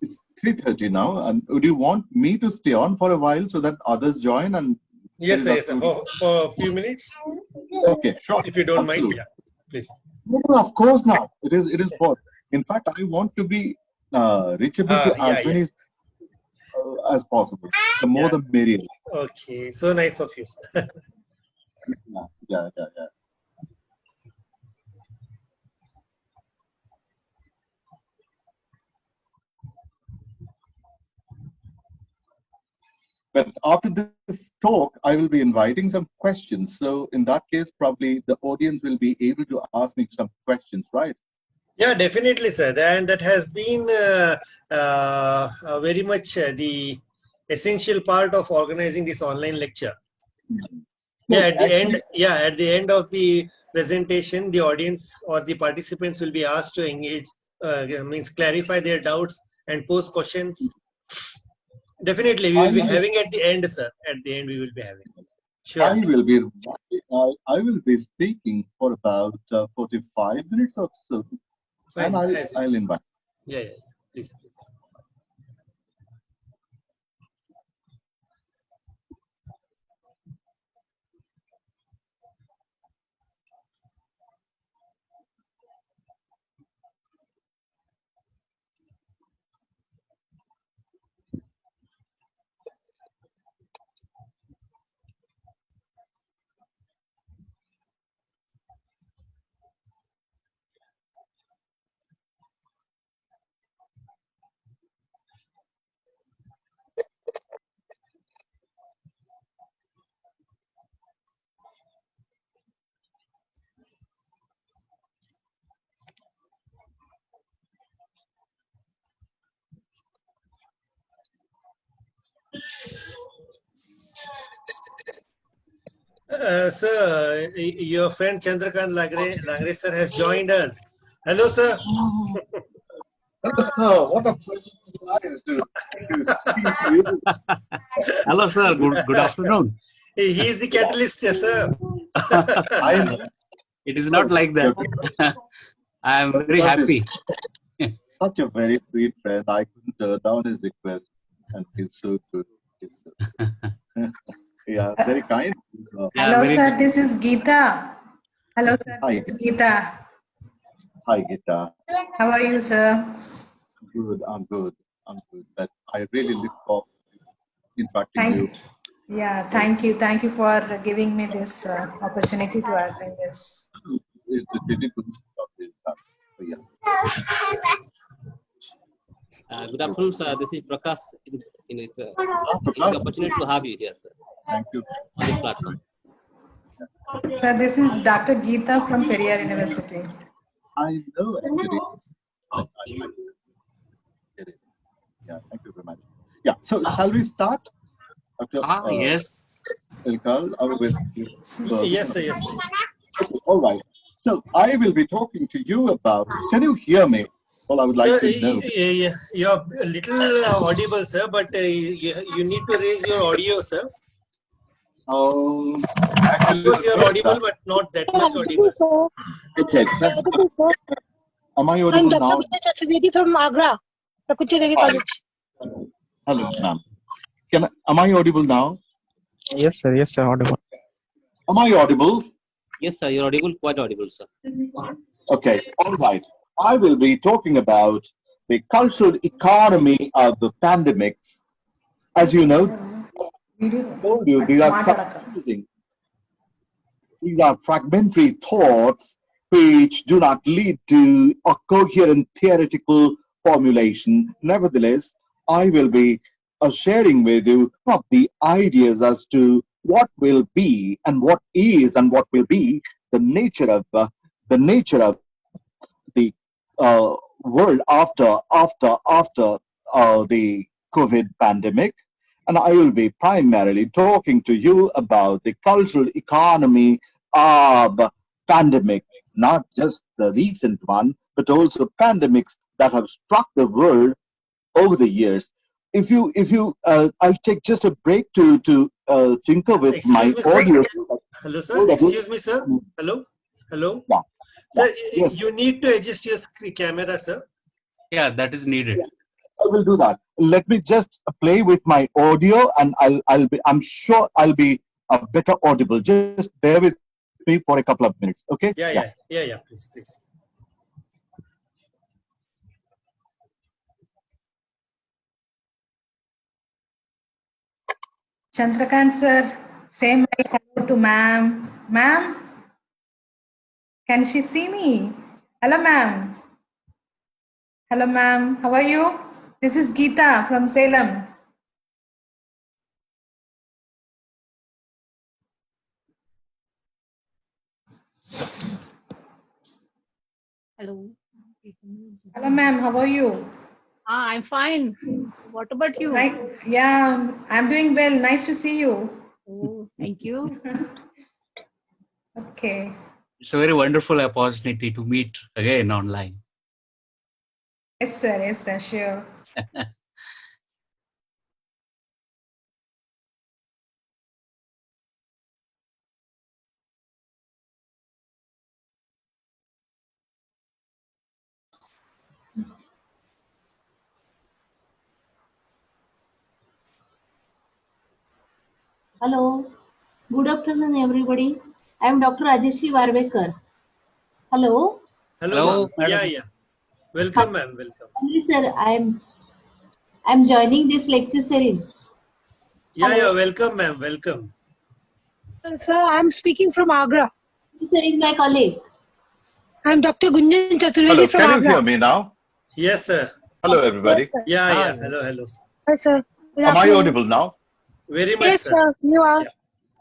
It's 3:30 now. And would you want me to stay on for a while so that others join? And Yes, sir. Yes, sir. For a few minutes. Okay, sure. If you don't Absolutely. mind, yeah, please. No, of course not. It is what. In fact, I want to be reachable to as many as possible. The more the merrier. Okay, so nice of you, sir. Yeah. But after this talk, I will be inviting some questions. So in that case, probably the audience will be able to ask me some questions, right? Yeah, definitely, sir. And that has been very much the essential part of organizing this online lecture. Yeah, at the end of the presentation, the audience or the participants will be asked to engage, means clarify their doubts and pose questions. Definitely, we will be having at the end, sir. At the end, we will be having. Sure. I will be speaking for about 45 minutes or so. Fine. And I'll invite. Yeah. Please. Sir, your friend Chandrakant Langre sir has joined us. Hello, sir. Hello, sir. What a pleasure to see you. Hello, sir. Good afternoon. He is the catalyst, yes, sir. It is not like that. I am very happy. Such a very sweet friend. I couldn't turn down his request, and he's so good. Yeah, very kind. Hello, sir. This is Geeta. Hello, sir. This is Geeta. Hi, Geeta. How are you, sir? I'm good. But I really look forward to interacting with you. Yeah, thank you. Thank you for giving me this opportunity to attend this. Good afternoon, sir. This is Prakash. It's an opportunity to have you here, sir. Thank you. On this platform. Sir, this is Dr. Geeta from Periyar University. I know. Yeah, thank you very much. Yeah, so shall we start? Yes. Yes, sir. Okay, all right. So I will be talking to you about. Can you hear me? Well, I would like to know. You're a little audible, sir, but you need to raise your audio, sir. Actually, because you're audible, but not that much audible. Okay. Am I audible now? I'm Dr. Chaturvedi from Agra, Prakuti Devi College. Hello, ma'am. Am I audible now? Yes, sir. Yes, sir. Audible. Am I audible? Yes, sir. You're audible. Quite audible, sir. Okay. All right. I will be talking about the cultural economy of the pandemics. As you know, I told you these are fragmentary thoughts which do not lead to a coherent theoretical formulation. Nevertheless, I will be sharing with you some of the ideas as to what will be and what is and what will be the nature of the world after the COVID pandemic. And I will be primarily talking to you about the cultural economy of pandemic, not just the recent one, but also pandemics that have struck the world over the years. I'll take just a break to tinker with my audio. Hello, sir. Excuse me, sir. Hello. Yeah. Sir, yes. You need to adjust your camera, sir. Yeah, that is needed. I will do that. Let me just play with my audio, and I'm sure I'll be better audible. Just bear with me for a couple of minutes, okay? Yeah. Please. Chandrakant sir, say my hello to ma'am. Ma'am, can she see me? Hello, ma'am. Hello, ma'am. How are you? This is Geeta from Salem. Hello. Hello, ma'am. How are you? I'm fine. What about you? Yeah, I'm doing well. Nice to see you. Oh, thank you. Okay. It's a very wonderful opportunity to meet again online. Yes, sir. Yes, sir. Sure. Hello. Good afternoon, everybody. I am Dr. Rajeshi Varvekar. Hello. Hello, Hello, ma'am. madam. Yeah. Welcome, ma'am. Welcome. Only sir, I'm joining this lecture series. Yeah. Welcome, ma'am. Welcome. Sir, I'm speaking from Agra. This sir is my colleague. I'm Dr. Gunjan Chaturvedi Hello, from can you Agra. hear me now? Yes, sir. Hello, everybody. Yes, sir. Yeah. Hello. Hi, sir. Good Am I afternoon. audible now? Very much, Yes, sir. sir. You are. Yeah.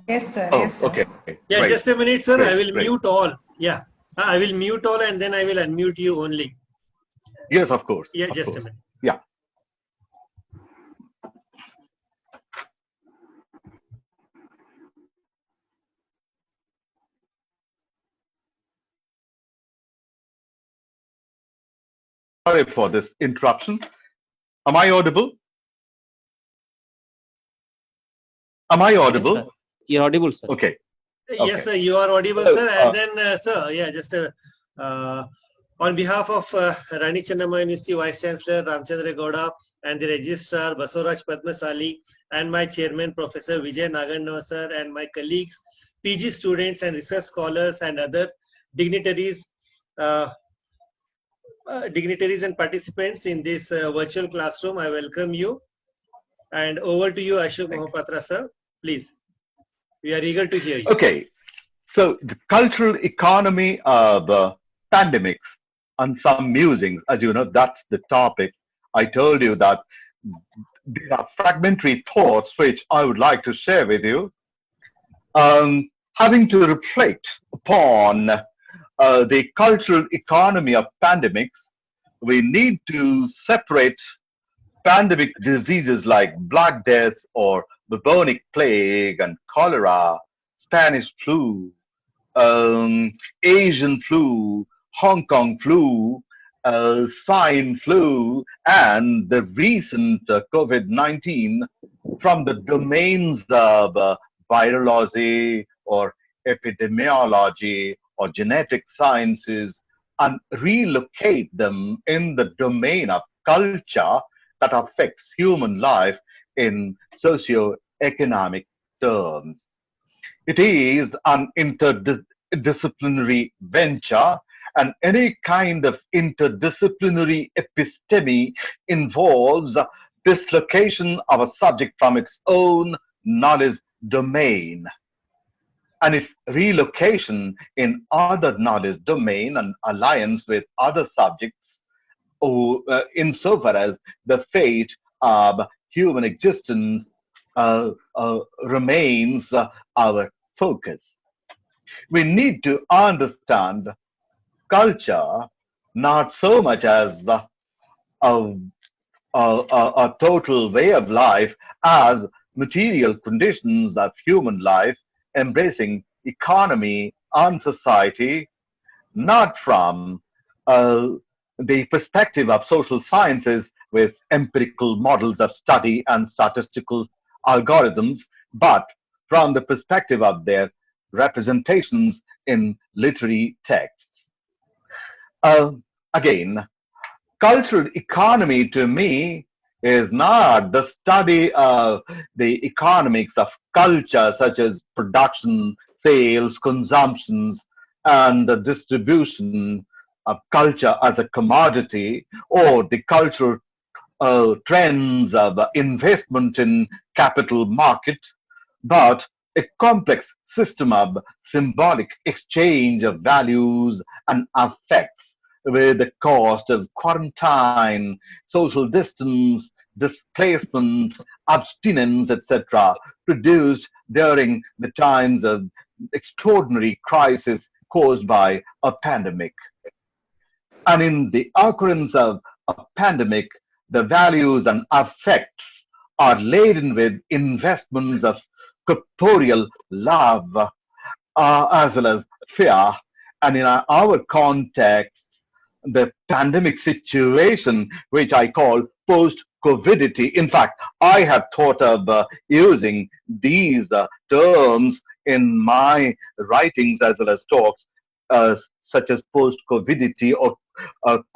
Yes, sir. Oh, Yes, sir. okay. Yeah, Great. just a minute, sir. I will Great. mute all. Yeah. I will mute all and then I will unmute you only. Yes, of course. Yeah, Of just a course. minute. Yeah. Sorry for this interruption. Am I audible? Am I Yes, audible? sir. You're audible, sir. Okay. Yes, sir. You are audible, So, sir. And then, sir, yeah, just on behalf of Rani Chennamma University Vice Chancellor Ramchandra Gowda and the Registrar Basuraj Padmasali and my Chairman Professor Vijay Naganna, sir, and my colleagues, PG students and research scholars and other dignitaries, dignitaries and participants in this virtual classroom, I welcome you. And over to you, Ashok Mohapatra, sir. Please. We are eager to hear you. okay. So the cultural economy of pandemics and some musings, as you know, that's the topic. I told you that these are fragmentary thoughts which I would like to share with you. Having to reflect upon the cultural economy of pandemics, we need to separate pandemic diseases like Black Death or bubonic plague and cholera, Spanish flu, Asian flu, Hong Kong flu, swine flu, and the recent COVID-19 from the domains of virology or epidemiology or genetic sciences and relocate them in the domain of culture that affects human life in socio-economic terms. It is an interdisciplinary venture, and any kind of interdisciplinary episteme involves dislocation of a subject from its own knowledge domain and its relocation in other knowledge domain and alliance with other subjects insofar as the fate of human existence remains our focus. We need to understand culture not so much as a, a total way of life as material conditions of human life, embracing economy and society, not from uh, the perspective of social sciences with empirical models of study and statistical algorithms, but from the perspective of their representations in literary texts. Uh, Again, cultural economy to me is not the study of the economics of culture, such as production, sales, consumptions, and the distribution of culture as a commodity, or the cultural trends of investment in capital market, but a complex system of symbolic exchange of values and affects, where the cost of quarantine, social distance, displacement, abstinence, etc., produced during the times of extraordinary crisis caused by a pandemic. And in the occurrence of a pandemic, the values and affects are laden with investments of corporeal love as well as fear. And in our context, the pandemic situation, which I call post COVIDity. In fact, I have thought of using these terms in my writings as well as talks, such as post COVIDity or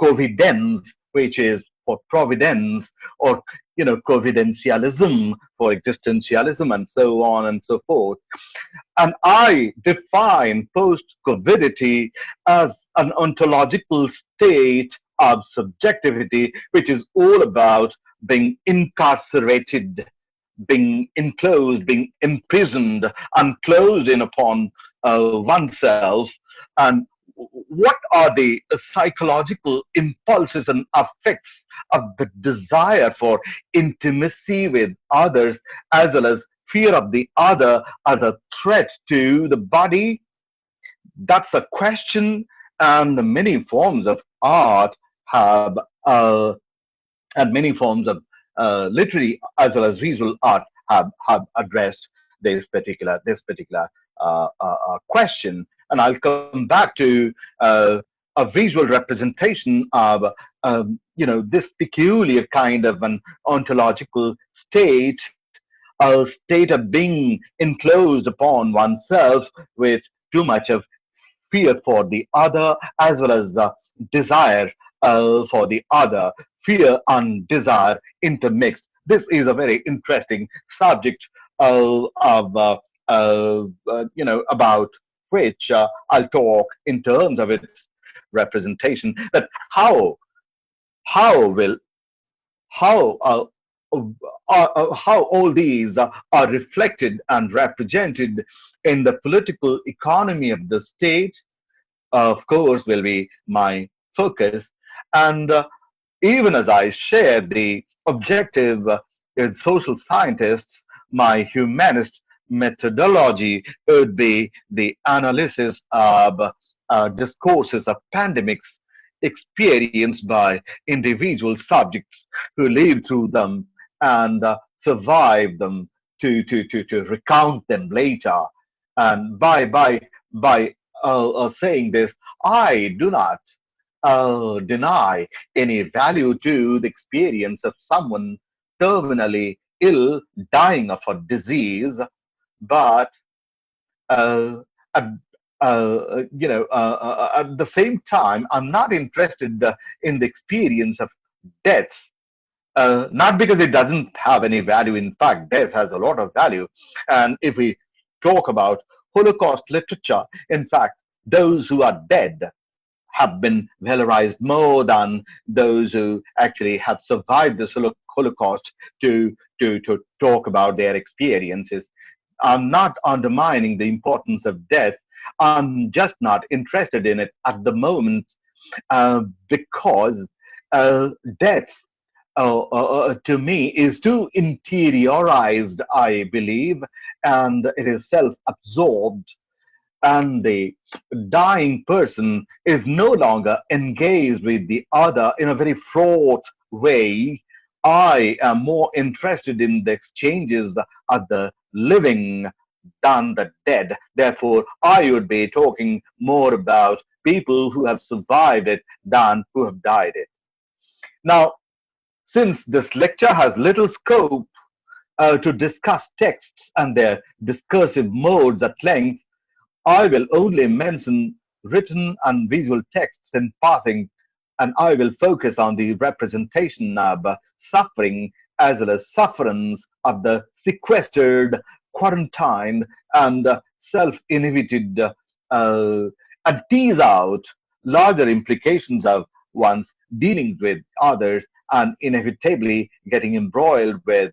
covidence, which is for providence, or covidentialism for existentialism, and so on and so forth. And I define post-covidity as an ontological state of subjectivity, which is all about being incarcerated, being enclosed, being imprisoned, and closed in upon oneself. And what are the psychological impulses and affects of the desire for intimacy with others, as well as fear of the other as a threat to the body? That's a question, and many forms of art have, and many forms of literary as well as visual art have addressed this particular question. And I'll come back to a visual representation of this peculiar kind of an ontological state, a state of being enclosed upon oneself with too much of fear for the other, as well as desire for the other, fear and desire intermixed. This is a very interesting subject about which I'll talk in terms of its representation. That how will how how all these are reflected and represented in the political economy of the state, of course, will be my focus. And even as I share the objective in social scientists, my humanist methodology would be the analysis of discourses of pandemics experienced by individual subjects who lived through them and survived them to recount them later. And by saying this, I do not deny any value to the experience of someone terminally ill, dying of a disease, but uh, at, at the same time, I'm not interested in the experience of death. Not because it doesn't have any value. In fact, death has a lot of value. And if we talk about Holocaust literature, in fact, those who are dead have been valorized more than those who actually have survived this Holocaust to talk about their experiences. I'm not undermining the importance of death. I'm just not interested in it at the moment because death to me is too interiorized, I believe, and it is self-absorbed. And the dying person is no longer engaged with the other in a very fraught way. I am more interested in the exchanges of the living than the dead. Therefore, I would be talking more about people who have survived it than who have died it. Now, since this lecture has little scope to discuss texts and their discursive modes at length, I will only mention written and visual texts in passing and I will focus on the representation of suffering as well as sufferance of the sequestered, quarantined, and self-inhibited, and tease out larger implications of one's dealing with others and inevitably getting embroiled with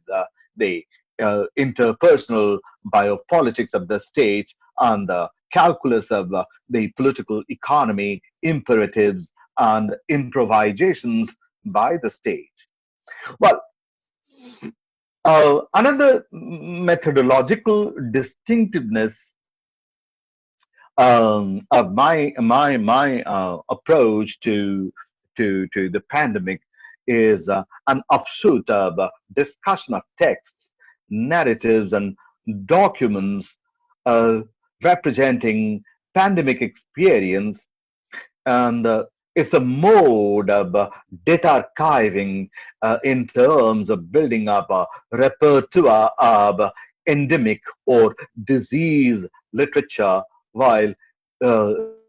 the interpersonal biopolitics of the state and the calculus of the political economy imperatives and improvisations by the state. Well, another methodological distinctiveness of my approach to the pandemic is an offshoot of discussion of texts, narratives, and documents uh, representing pandemic experience, and it's a mode of data archiving in terms of building up a repertoire of endemic or disease literature while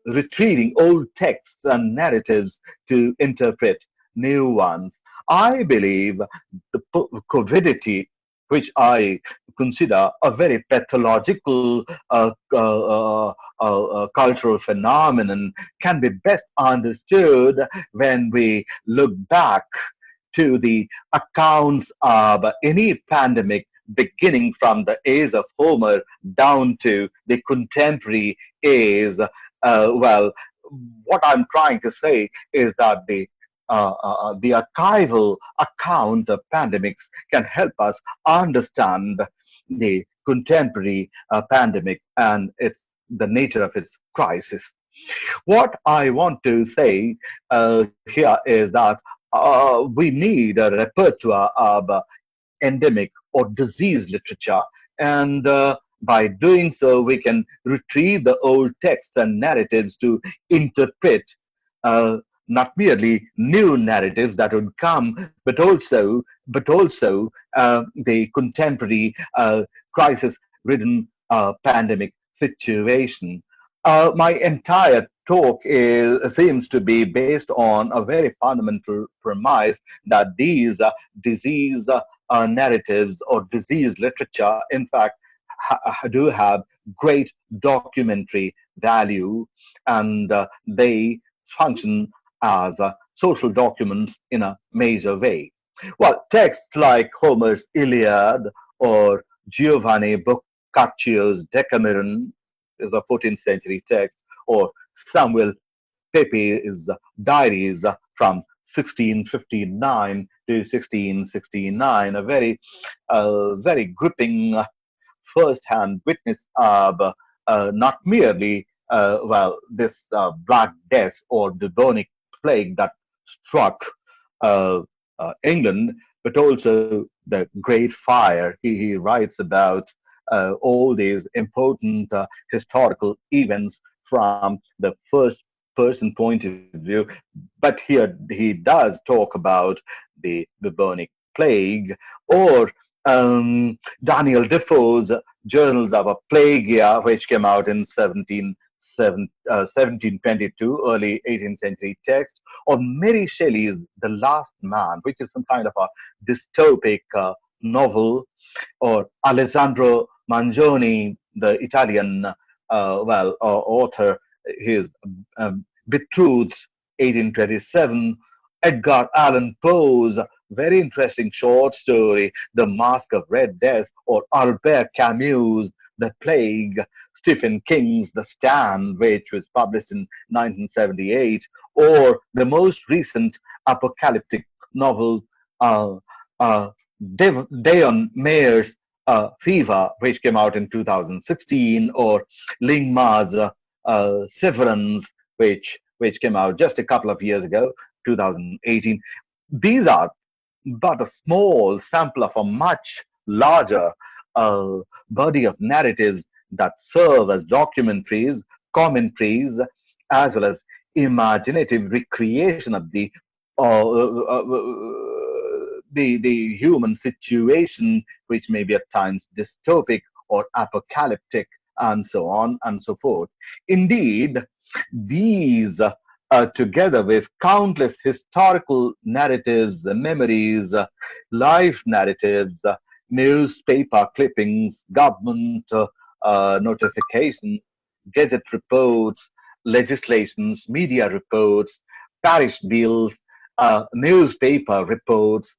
retrieving old texts and narratives to interpret new ones. I believe the covidity, which I consider a very pathological cultural phenomenon, can be best understood when we look back to the accounts of any pandemic beginning from the age of Homer down to the contemporary age. Well, what I'm trying to say is that the archival account of pandemics can help us understand the contemporary pandemic and the nature of its crisis. What I want to say here is that we need a repertoire of endemic or disease literature, and by doing so, we can retrieve the old texts and narratives to interpret uh, not merely new narratives that would come, but also the contemporary crisis-ridden pandemic situation. My entire talk seems to be based on a very fundamental premise that these disease narratives or disease literature, in fact, do have great documentary value, and they function as social documents in a major way. Well, texts like Homer's Iliad or Giovanni Boccaccio's Decameron is a 14th century text, or Samuel Pepys's diaries from 1659 to 1669, a very gripping first-hand witness of not merely this Black Death or bubonic plague that struck uh, England, but also the Great Fire. He writes about all these important historical events from the first person point of view. But here he does talk about the bubonic plague, or Daniel Defoe's Journals of a Plague Year, which came out in 1722, early 18th century text, or Mary Shelley's The Last Man, which is some kind of a dystopic novel, or Alessandro Manzoni, the Italian author, his Betrothed, 1827, Edgar Allan Poe's very interesting short story, The Mask of Red Death, or Albert Camus' The Plague, Stephen King's The Stand, which was published in 1978, or the most recent apocalyptic novel, Dayon Mayer's Fever, which came out in 2016, or Ling Ma's Severance, which came out just a couple of years ago, 2018. These are but a small sample of a much larger body of narratives that serve as documentaries, commentaries, as well as imaginative recreation of the human situation, which may be at times dystopic or apocalyptic, and so on and so forth. Indeed, these together with countless historical narratives, memories, life narratives, newspaper clippings, government notifications, gazette reports, legislations, media reports, parish bills, newspaper reports,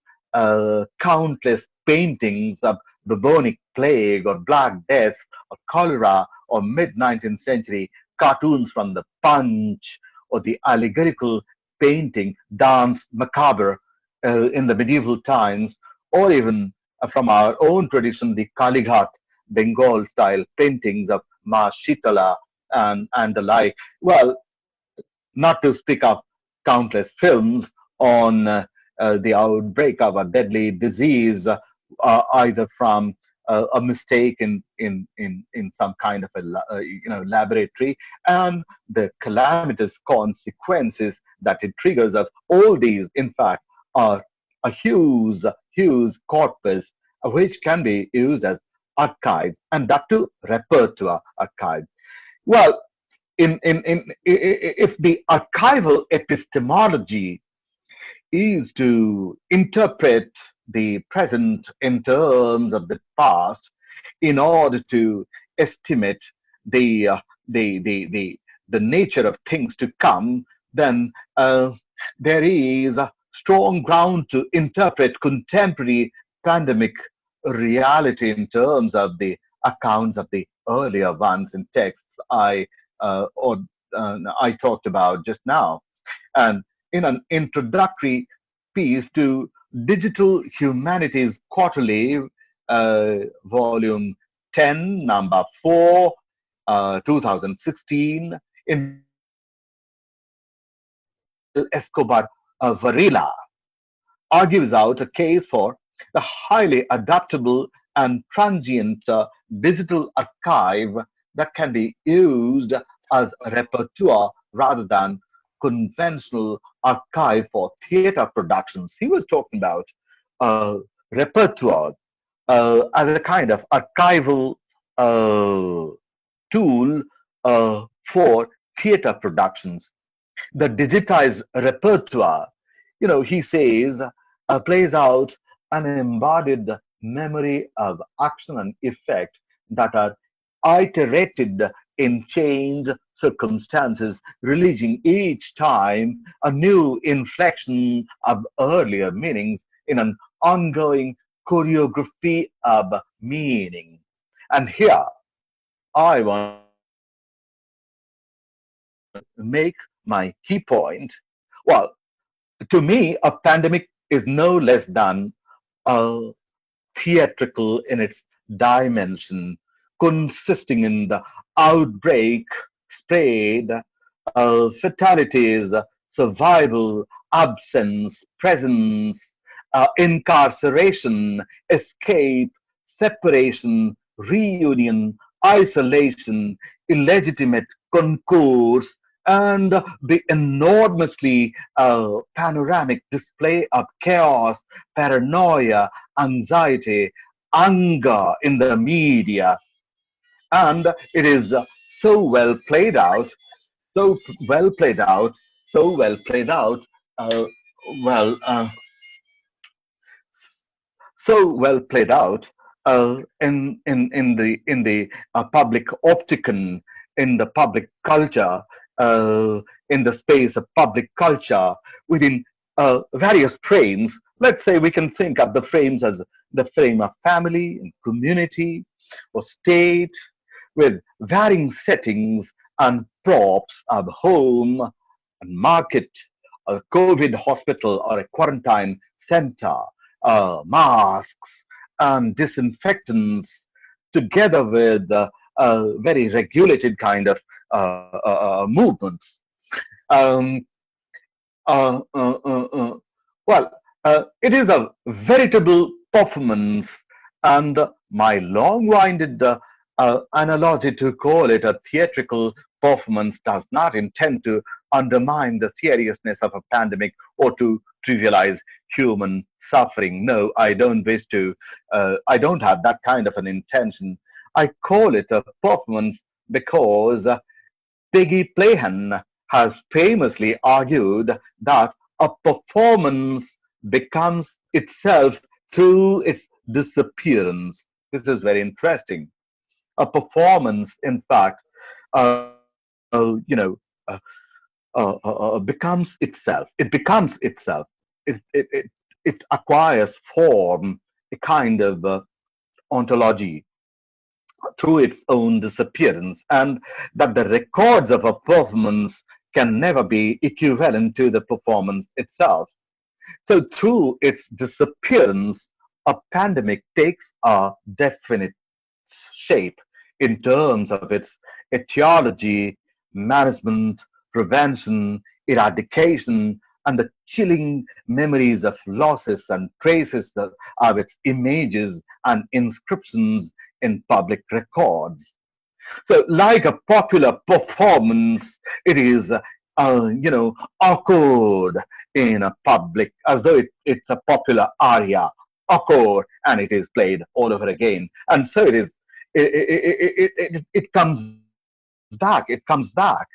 countless paintings of bubonic plague or black death or cholera or mid-19th century cartoons from the Punch or the allegorical painting Dance Macabre in the medieval times, or even from our own tradition, the Kalighat Bengal style paintings of Ma Shitala and the like. Well, not to speak of countless films on the outbreak of a deadly disease, either from a mistake in some kind of a laboratory, and the calamitous consequences that it triggers. Of all these, in fact, are a huge corpus which can be used as archives, and that too repertoire archives. Well, if the archival epistemology is to interpret the present in terms of the past in order to estimate the uh, the, the the the nature of things to come, then there is a strong ground to interpret contemporary pandemic reality in terms of the accounts of the earlier ones in texts or I talked about just now. And in an introductory piece to Digital Humanities Quarterly, volume 10, number 4, 2016, in Escobar Varela argues out a case for the highly adaptable and transient digital archive that can be used as a repertoire rather than conventional archive for theater productions. He was talking about repertoire as a kind of archival uh, tool for theater productions. The digitized repertoire, he says, plays out an embodied memory of action and effect that are iterated in changed circumstances, releasing each time a new inflection of earlier meanings in an ongoing choreography of meaning. And here I want to make my key point. Well, to me, a pandemic is no less than a theatrical in its dimension, consisting in the outbreak, spread, fatalities, survival, absence, presence, incarceration, escape, separation, reunion, isolation, illegitimate concourse, and the enormously panoramic display of chaos, paranoia, anxiety, anger in the media. And it is so well played out, so well played out, so well played out, uh, well, so well played out in the public opticon, in the public culture, in the space of public culture, within various frames. Let's say we can think of the frames as the frame of family and community or state, with varying settings and props of home and market, a COVID hospital or a quarantine center, masks and disinfectants, together with very regulated kind of movements. Um, uh, uh, uh, uh, well, it is a veritable performance, and my long-winded analogy to call it a theatrical performance does not intend to undermine the seriousness of a pandemic or to trivialize human suffering. No, I don't wish to. I don't have that kind of an intention. I call it a performance because Peggy Plahan has famously argued that a performance becomes itself through its disappearance. This is very interesting. A performance, in fact, you know, uh, becomes itself. It becomes itself. It acquires form, a kind of ontology through its own disappearance, and that the records of a performance can never be equivalent to the performance itself. So, through its disappearance, a pandemic takes a definite shape in terms of its etiology, management, prevention, eradication, and the chilling memories of losses and traces of its images and inscriptions in public records. So, like a popular performance, it is, awkward in a public, as though it's a popular aria, awkward, and it is played all over again. And so it is. It comes back. It comes back.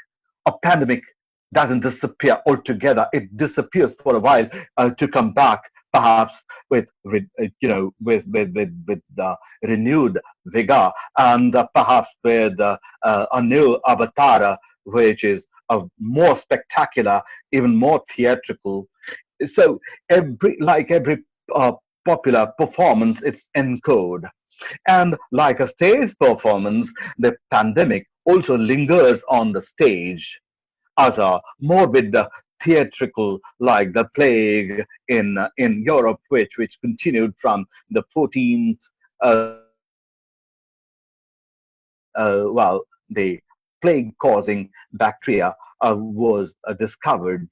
A pandemic doesn't disappear altogether. It disappears for a while to come back, perhaps with renewed vigor, and perhaps with a new avatar, which is more spectacular, even more theatrical. So every popular performance, it's encode. And like a stage performance, the pandemic also lingers on the stage as a morbid theatrical, like the plague in Europe, which continued from the 14th. The plague-causing bacteria was discovered.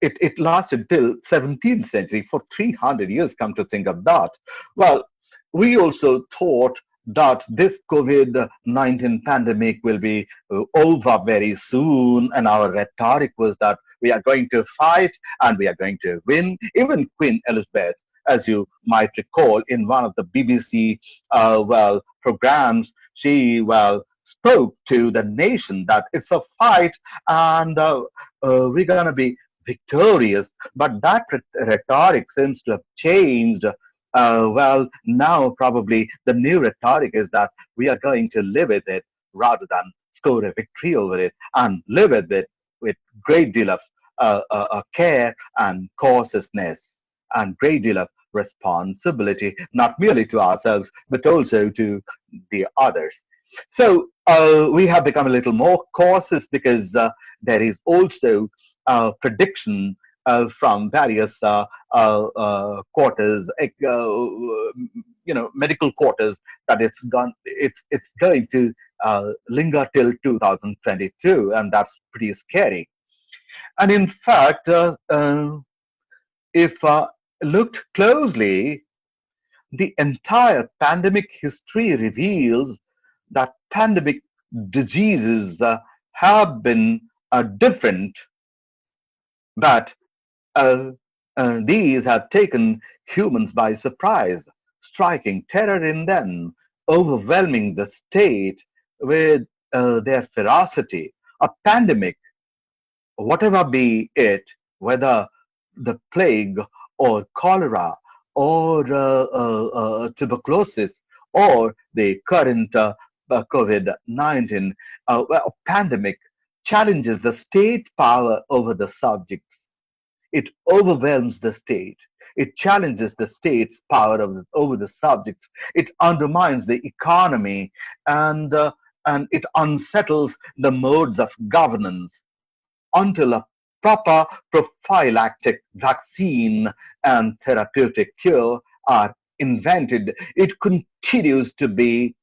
It lasted till 17th century, for 300 years. Come to think of that. Well, we also thought that this COVID-19 pandemic will be over very soon, and our rhetoric was that we are going to fight and we are going to win. Even Queen Elizabeth, as you might recall, in one of the BBC programs, she spoke to the nation that it's a fight, and we're going to be victorious. But that rhetoric seems to have changed. Now probably the new rhetoric is that we are going to live with it rather than score a victory over it, and live with it with great deal of care and cautiousness and great deal of responsibility, not merely to ourselves but also to the others. So we have become a little more cautious, because there is also prediction from various quarters, medical quarters, that it's going to linger till 2022, and that's pretty scary. And in fact, if looked closely, the entire pandemic history reveals that pandemic diseases have been different, but uh, these have taken humans by surprise, striking terror in them, overwhelming the state with their ferocity. A pandemic, whatever be it, whether the plague or cholera or tuberculosis or the current COVID-19 pandemic, challenges the state power over the subjects. It overwhelms the state. It challenges the state's power over the subjects. It undermines the economy, and it unsettles the modes of governance until a proper prophylactic vaccine and therapeutic cure are invented. It continues to be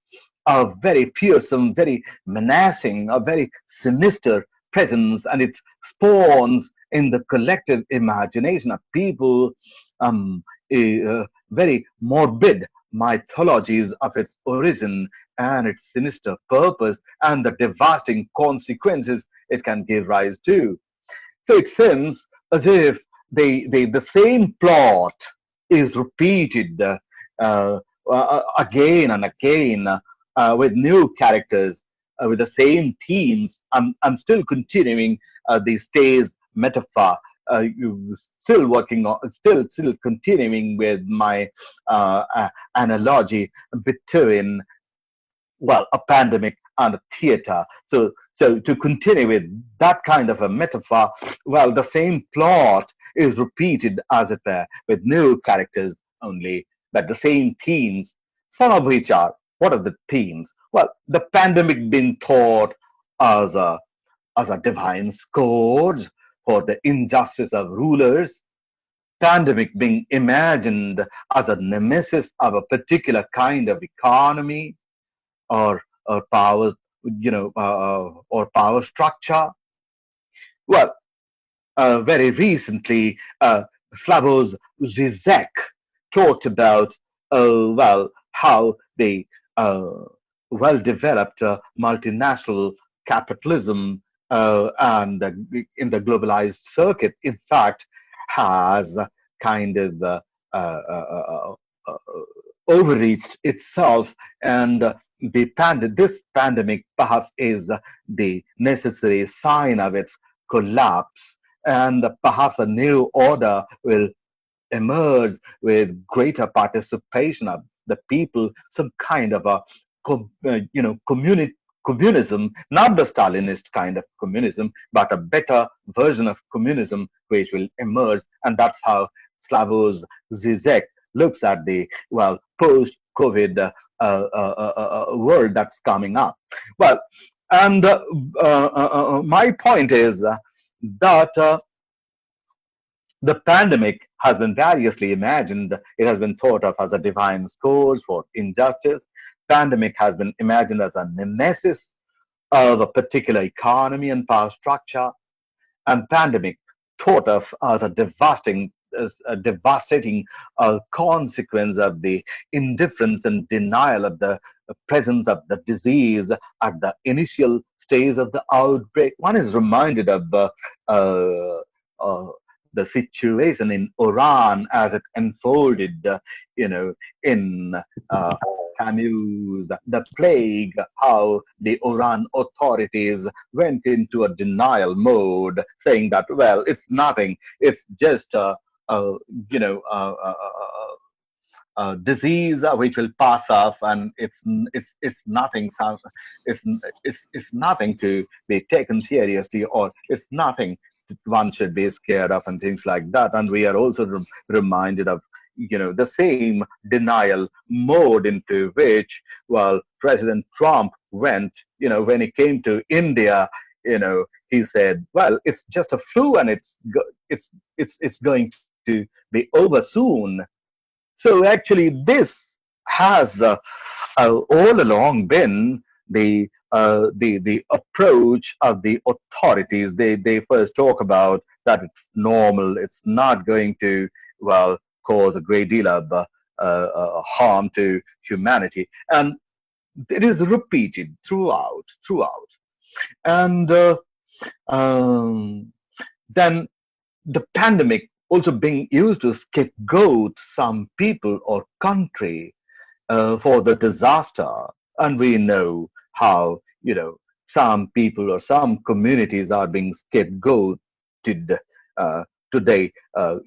a very fearsome, very menacing, a very sinister presence, and it spawns in the collective imagination of people very morbid mythologies of its origin and its sinister purpose and the devastating consequences it can give rise to. So it seems as if the same plot is repeated again and again with new characters, with the same themes. I'm still continuing the stage metaphor. You still working on, still continuing with my analogy between, well, a pandemic and a theater. So to continue with that kind of a metaphor, well, the same plot is repeated, as it were, with new characters only, but the same themes, some of which are, what are the themes? Well, the pandemic being thought as a divine scourge for the injustice of rulers, pandemic being imagined as a nemesis of a particular kind of economy, or power, or power structure. Well, very recently, Slavoj Zizek talked about, well, how the well-developed multinational capitalism and in the globalized circuit, in fact, has kind of uh, overreached itself, and this pandemic perhaps is the necessary sign of its collapse, and perhaps a new order will emerge with greater participation of the people, some kind of a communism, not the Stalinist kind of communism, but a better version of communism which will emerge. And that's how Slavoj Zizek looks at the, well, post-COVID world that's coming up. Well, and my point is that the pandemic has been variously imagined. It has been thought of as a divine scourge for injustice. Pandemic has been imagined as a nemesis of a particular economy and power structure. And pandemic thought of as a devastating consequence of the indifference and denial of the presence of the disease at the initial stage of the outbreak. One is reminded of uh, the situation in Iran as it unfolded, in Camus, the plague, how the Iran authorities went into a denial mode, saying that, well, it's nothing, it's just you know, disease which will pass off, and it's nothing. It's nothing to be taken seriously, or it's nothing one should be scared of, and things like that. And we are also reminded of, the same denial mode into which, well, President Trump went, when he came to India, he said, well, it's just a flu, and it's going to be over soon. So actually, this has all along been the approach of the authorities. They first talk about that it's normal, it's not going to, well, cause a great deal of harm to humanity, and it is repeated throughout, and then the pandemic also being used to scapegoat some people or country for the disaster. And we know how, some people or some communities are being scapegoated today.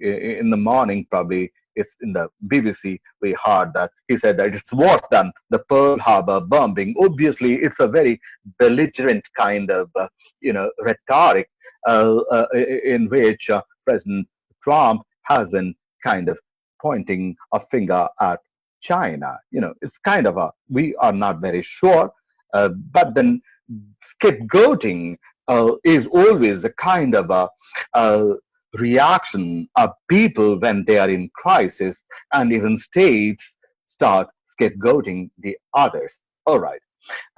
In the morning, probably, it's in the BBC, we heard that he said that it's worse than the Pearl Harbor bombing. Obviously, it's a very belligerent kind of, rhetoric in which President Trump has been kind of pointing a finger at China. It's kind of we are not very sure, but then scapegoating is always a kind of a reaction of people when they are in crisis, and even states start scapegoating the others. All right.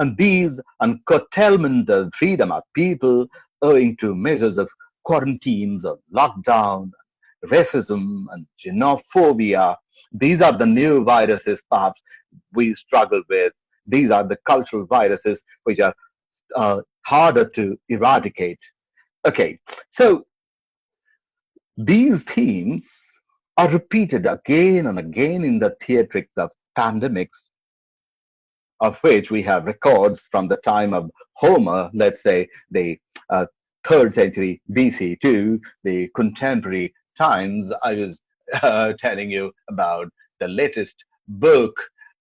And these and curtailment of freedom of people owing to measures of quarantines or lockdown, racism and xenophobia. These are the new viruses perhaps we struggle with. These are the cultural viruses which are harder to eradicate. Okay, so these themes are repeated again and again in the theatrics of pandemics, of which we have records from the time of Homer, let's say the 3rd century BC to the contemporary times. I was telling you about the latest book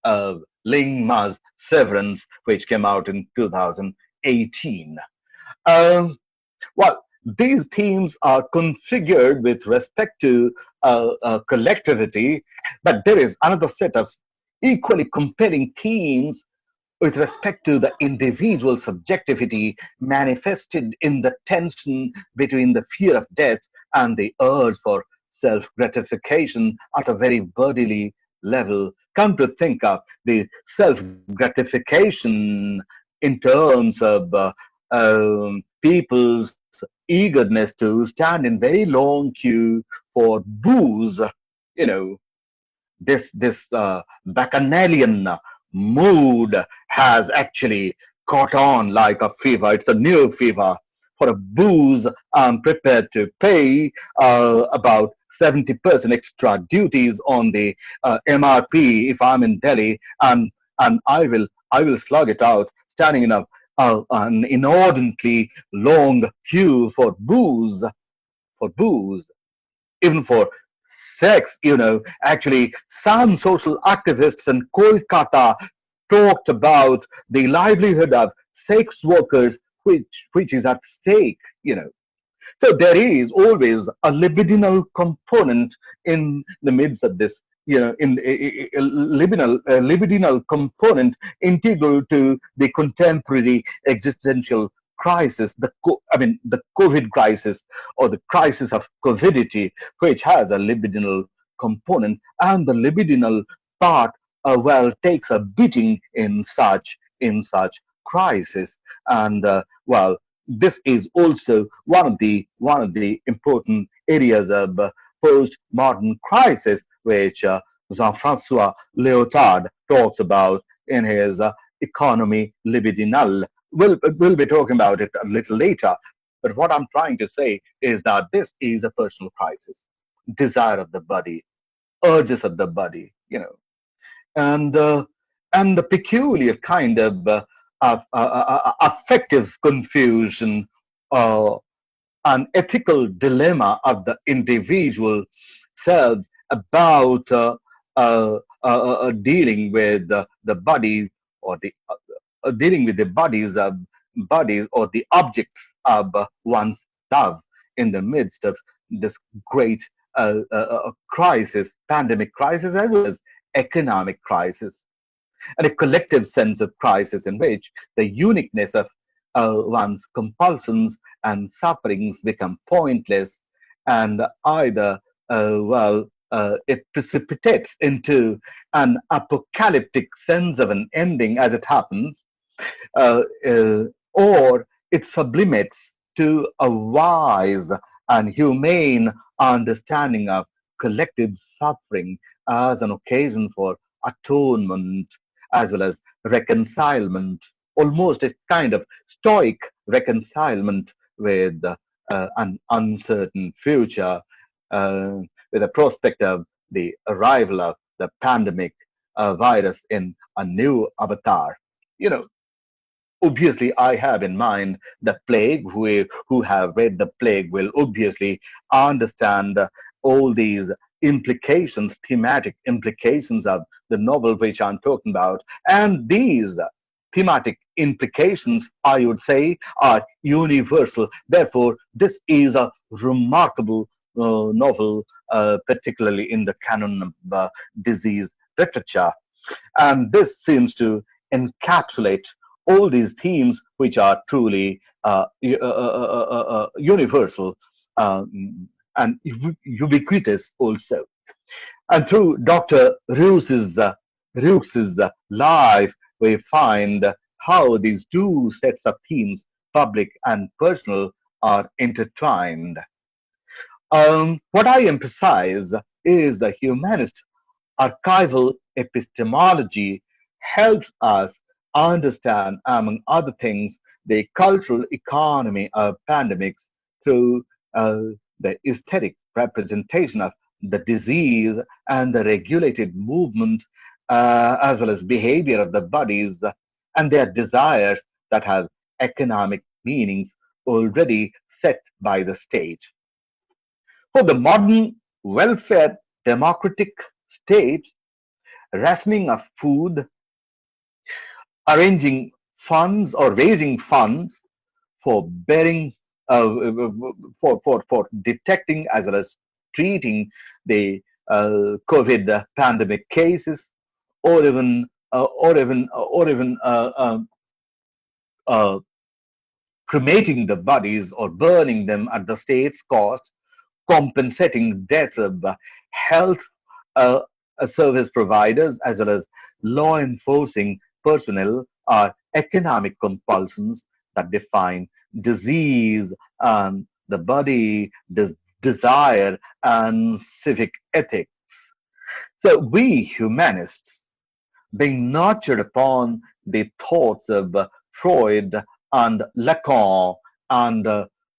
of Ling Ma's Severance, which came out in 2018. Um, well, these themes are configured with respect to collectivity, but there is another set of equally compelling themes with respect to the individual subjectivity manifested in the tension between the fear of death and the urge for self gratification at a very bodily level. Come to think of the self gratification in terms of people's eagerness to stand in very long queue for booze, you know, this bacchanalian mood has actually caught on like a fever. It's a new fever. For a booze, I'm prepared to pay about 70% extra duties on the MRP if I'm in Delhi, and I will slug it out standing in an inordinately long queue for booze, even for sex. Actually, some social activists in Kolkata talked about the livelihood of sex workers, which is at stake. So there is always a libidinal component in the midst of this, in a libidinal component integral to the contemporary existential crisis, the COVID crisis, or the crisis of covidity, which has a libidinal component, and the libidinal part, takes a beating in such crisis, and this is also one of the important areas of postmodern crisis, which Jean-Francois Lyotard talks about in his Economy Libidinale. We'll be talking about it a little later, but what I'm trying to say is that this is a personal crisis, desire of the body, urges of the body, and the peculiar kind of affective confusion, uh, an ethical dilemma of the individual selves about dealing with the bodies, or dealing with the bodies or the objects of one's love in the midst of this great crisis, pandemic crisis, as well as economic crisis, and a collective sense of crisis in which the uniqueness of one's compulsions and sufferings become pointless, and either it precipitates into an apocalyptic sense of an ending as it happens, uh, uh, or it sublimates to a wise and humane understanding of collective suffering as an occasion for atonement, as well as reconcilement, almost a kind of stoic reconcilement with an uncertain future, uh, with the prospect of the arrival of the pandemic virus in a new avatar. You know, Obviously, I have in mind the plague. Who have read the plague will obviously understand all these implications, thematic implications of the novel which I'm talking about. And these thematic implications, I would say, are universal. Therefore, this is a remarkable novel, particularly in the canon of disease literature. And this seems to encapsulate all these themes, which are truly universal, and ubiquitous also. And through Dr. Roos's life, we find how these two sets of themes, public and personal, are intertwined. What I emphasize is the humanist archival epistemology helps us understand, among other things, the cultural economy of pandemics through uh, the aesthetic representation of the disease and the regulated movement, as well as behavior of the bodies and their desires that have economic meanings already set by the state. For the modern welfare democratic state, rationing of food, arranging funds or raising funds for bearing for detecting as well as treating the COVID pandemic cases, or even uh, cremating the bodies or burning them at the state's cost, compensating deaths of health uh, service providers as well as law enforcing personnel are economic compulsions that define disease and the body, desire, and civic ethics. So we humanists, being nurtured upon the thoughts of Freud and Lacan and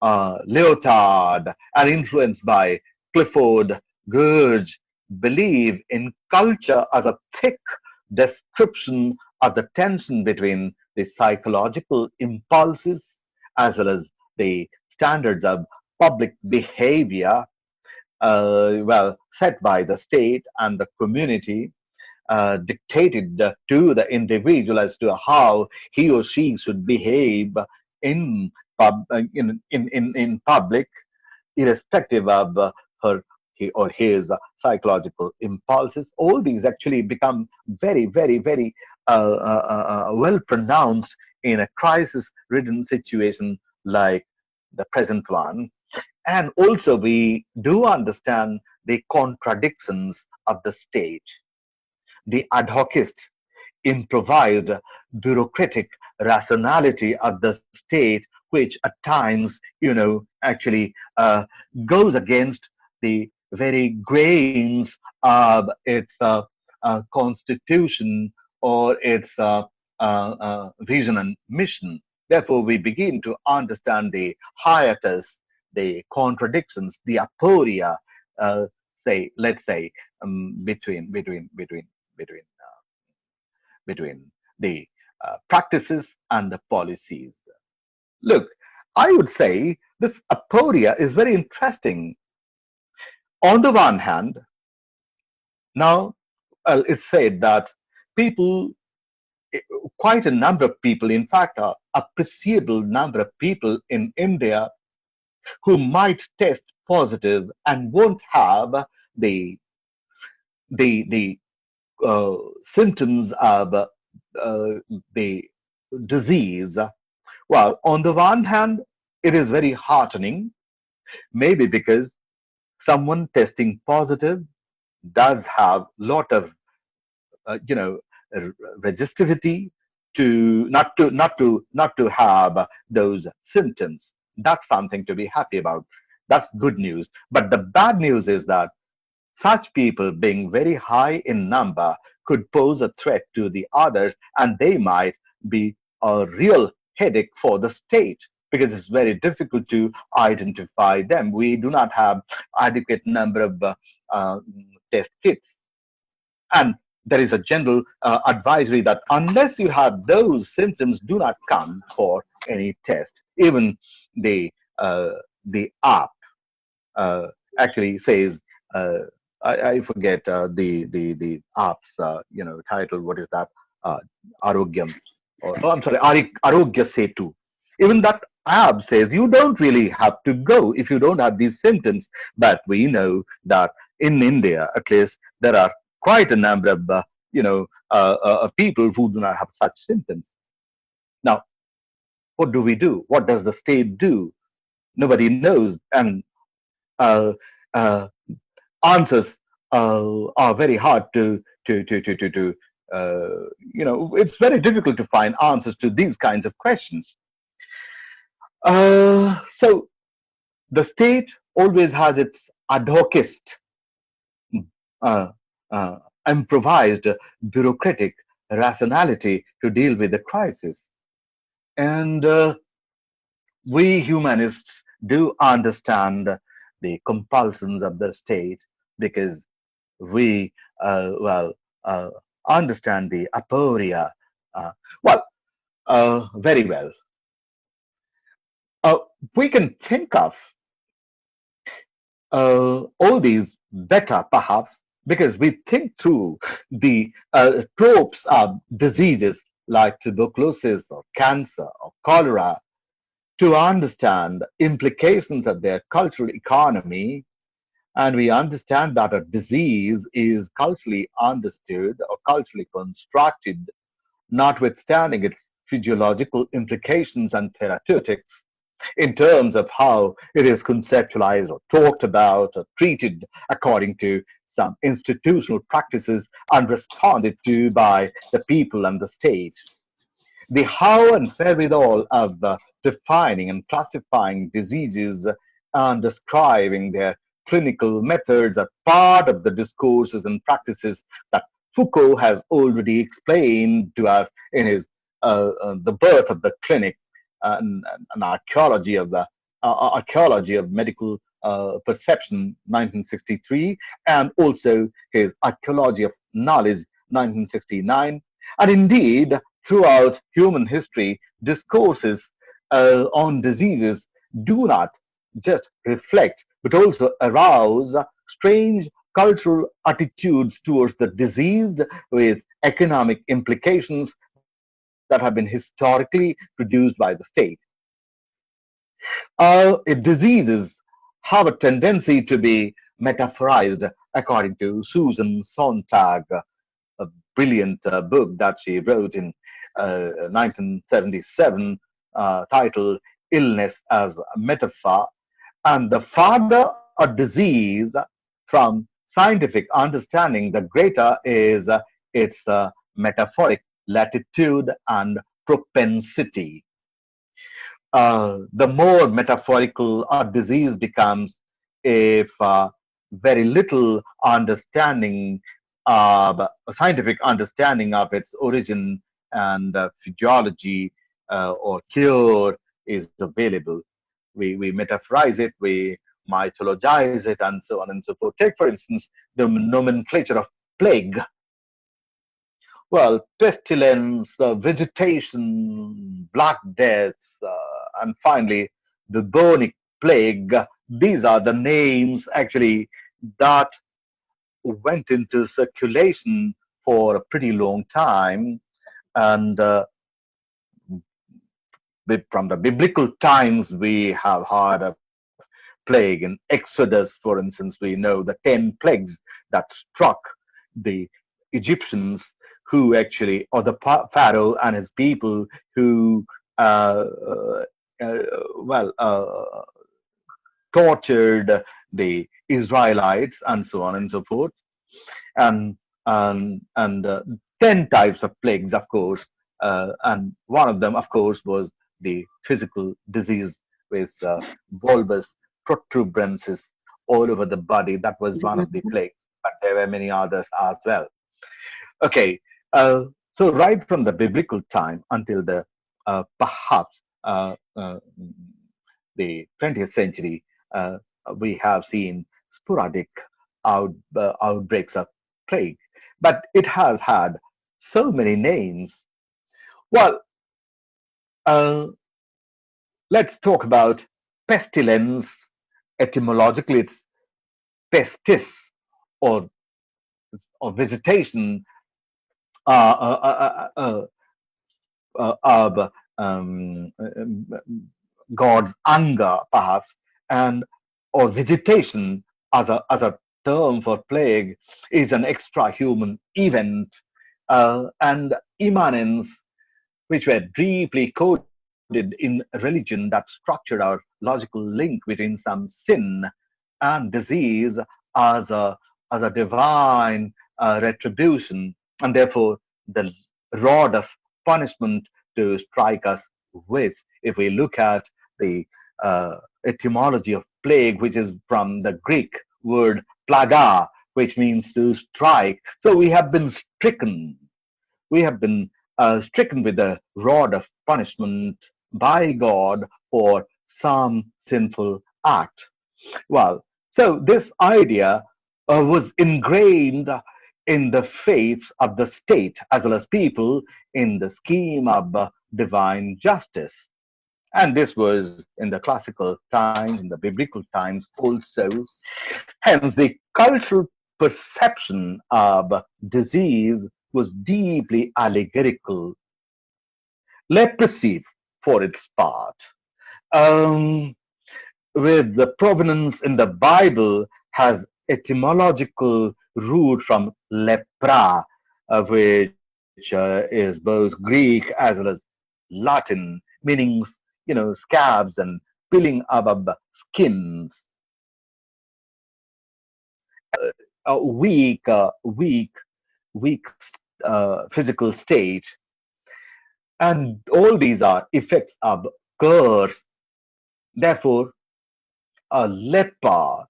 Lyotard, and influenced by Clifford Geertz, believe in culture as a thick description of the tension between the psychological impulses as well as the standards of public behavior, set by the state and the community, dictated to the individual as to how he or she should behave in in public, irrespective of her he or his psychological impulses. All these actually become very well pronounced in a crisis-ridden situation like the present one. And also, we do understand the contradictions of the state, the ad hocist, improvised, bureaucratic rationality of the state, which at times, actually goes against the very grains of its constitution or its vision and mission. Therefore, we begin to understand the hiatus, the contradictions, the aporia, let's say, between between the practices and the policies. Look, I would say this aporia is very interesting. On the one hand, now it's said that people, quite a number of people, in fact, a appreciable number of people in India who might test positive and won't have the the symptoms of the disease. Well, on the one hand, it is very heartening, maybe because someone testing positive does have lot of resistivity to not to have those symptoms. That's something to be happy about. That's good news. But the bad news is that such people, being very high in number, could pose a threat to the others, and they might be a real headache for the state because it's very difficult to identify them. We do not have adequate number of uh, test kits, and there is a general advisory that unless you have those symptoms, do not come for any test. Even the app uh, actually says, I forget the app's title. What is that? Arogyam, or oh, I'm sorry, Arogya Setu. Even that app says you don't really have to go if you don't have these symptoms. But we know that in India, at least, there are quite a number of people who do not have such symptoms. Now, what do we do? What does the state do? Nobody knows, and uh, uh, answers are very hard to it's very difficult to find answers to these kinds of questions. So the state always has its ad hocist, uh, improvised bureaucratic rationality to deal with the crisis. And we humanists do understand the compulsions of the state because we uh, understand the aporia uh, well very well. Uh, we can think of all these better, perhaps, because we think through the tropes of diseases like tuberculosis or cancer or cholera to understand implications of their cultural economy. And we understand that a disease is culturally understood or culturally constructed, notwithstanding its physiological implications and therapeutics, in terms of how it is conceptualized or talked about or treated according to some institutional practices and responded to by the people and the state. The how and wherewithal of defining and classifying diseases and describing their clinical methods are part of the discourses and practices that Foucault has already explained to us in his The Birth of the Clinic, an archaeology of the archaeology of medical perception, 1963, and also his archaeology of knowledge, 1969. And indeed, throughout human history, discourses on diseases do not just reflect, but also arouse strange cultural attitudes towards the diseased with economic implications that have been historically produced by the state. Diseases have a tendency to be metaphorized, according to Susan Sontag, a brilliant book that she wrote in 1977, titled Illness as a Metaphor. And the farther a disease from scientific understanding, the greater is its metaphoric latitude and propensity. The more metaphorical a disease becomes, if very little understanding, scientific understanding of its origin and physiology or cure is available. We metaphorize it, we mythologize it, and so on and so forth. Take, for instance, the nomenclature of plague. Well, pestilence, vegetation, black death, and finally bubonic plague. These are the names actually that went into circulation for a pretty long time. And from the biblical times, we have heard of plague. In Exodus, for instance, we know the 10 plagues that struck the Egyptians, who actually, or the Pharaoh and his people, who, uh, well, tortured the Israelites, and so on and so forth. And 10 types of plagues, of course. And one of them, of course, was the physical disease with bulbous protuberances all over the body. That was one of the plagues, but there were many others as well. Okay, so right from the biblical time until the perhaps the 20th century, uh, we have seen sporadic outbreaks of plague, but it has had so many names. Well, uh, let's talk about pestilence. Etymologically, it's pestis, or vegetation, of God's anger, perhaps, and or vegetation as a term for plague is an extra-human event, and immanence, which were deeply coded in religion that structured our logical link between some sin and disease as a divine retribution, and therefore the rod of punishment to strike us with. If we look at the etymology of plague, which is from the Greek word plaga, which means to strike. So we have been stricken. We have been stricken with the rod of punishment by God for some sinful act. Well, so this idea was ingrained in the faiths of the state as well as people in the scheme of divine justice. And this was in the classical times, in the biblical times also. Hence, the cultural perception of disease was deeply allegorical. Leprosy, for its part, um, with the provenance in the Bible, has etymological root from lepra, which is both Greek as well as Latin, meaning scabs and peeling above skins, weak, weak physical state, and all these are effects of curse. Therefore, a leper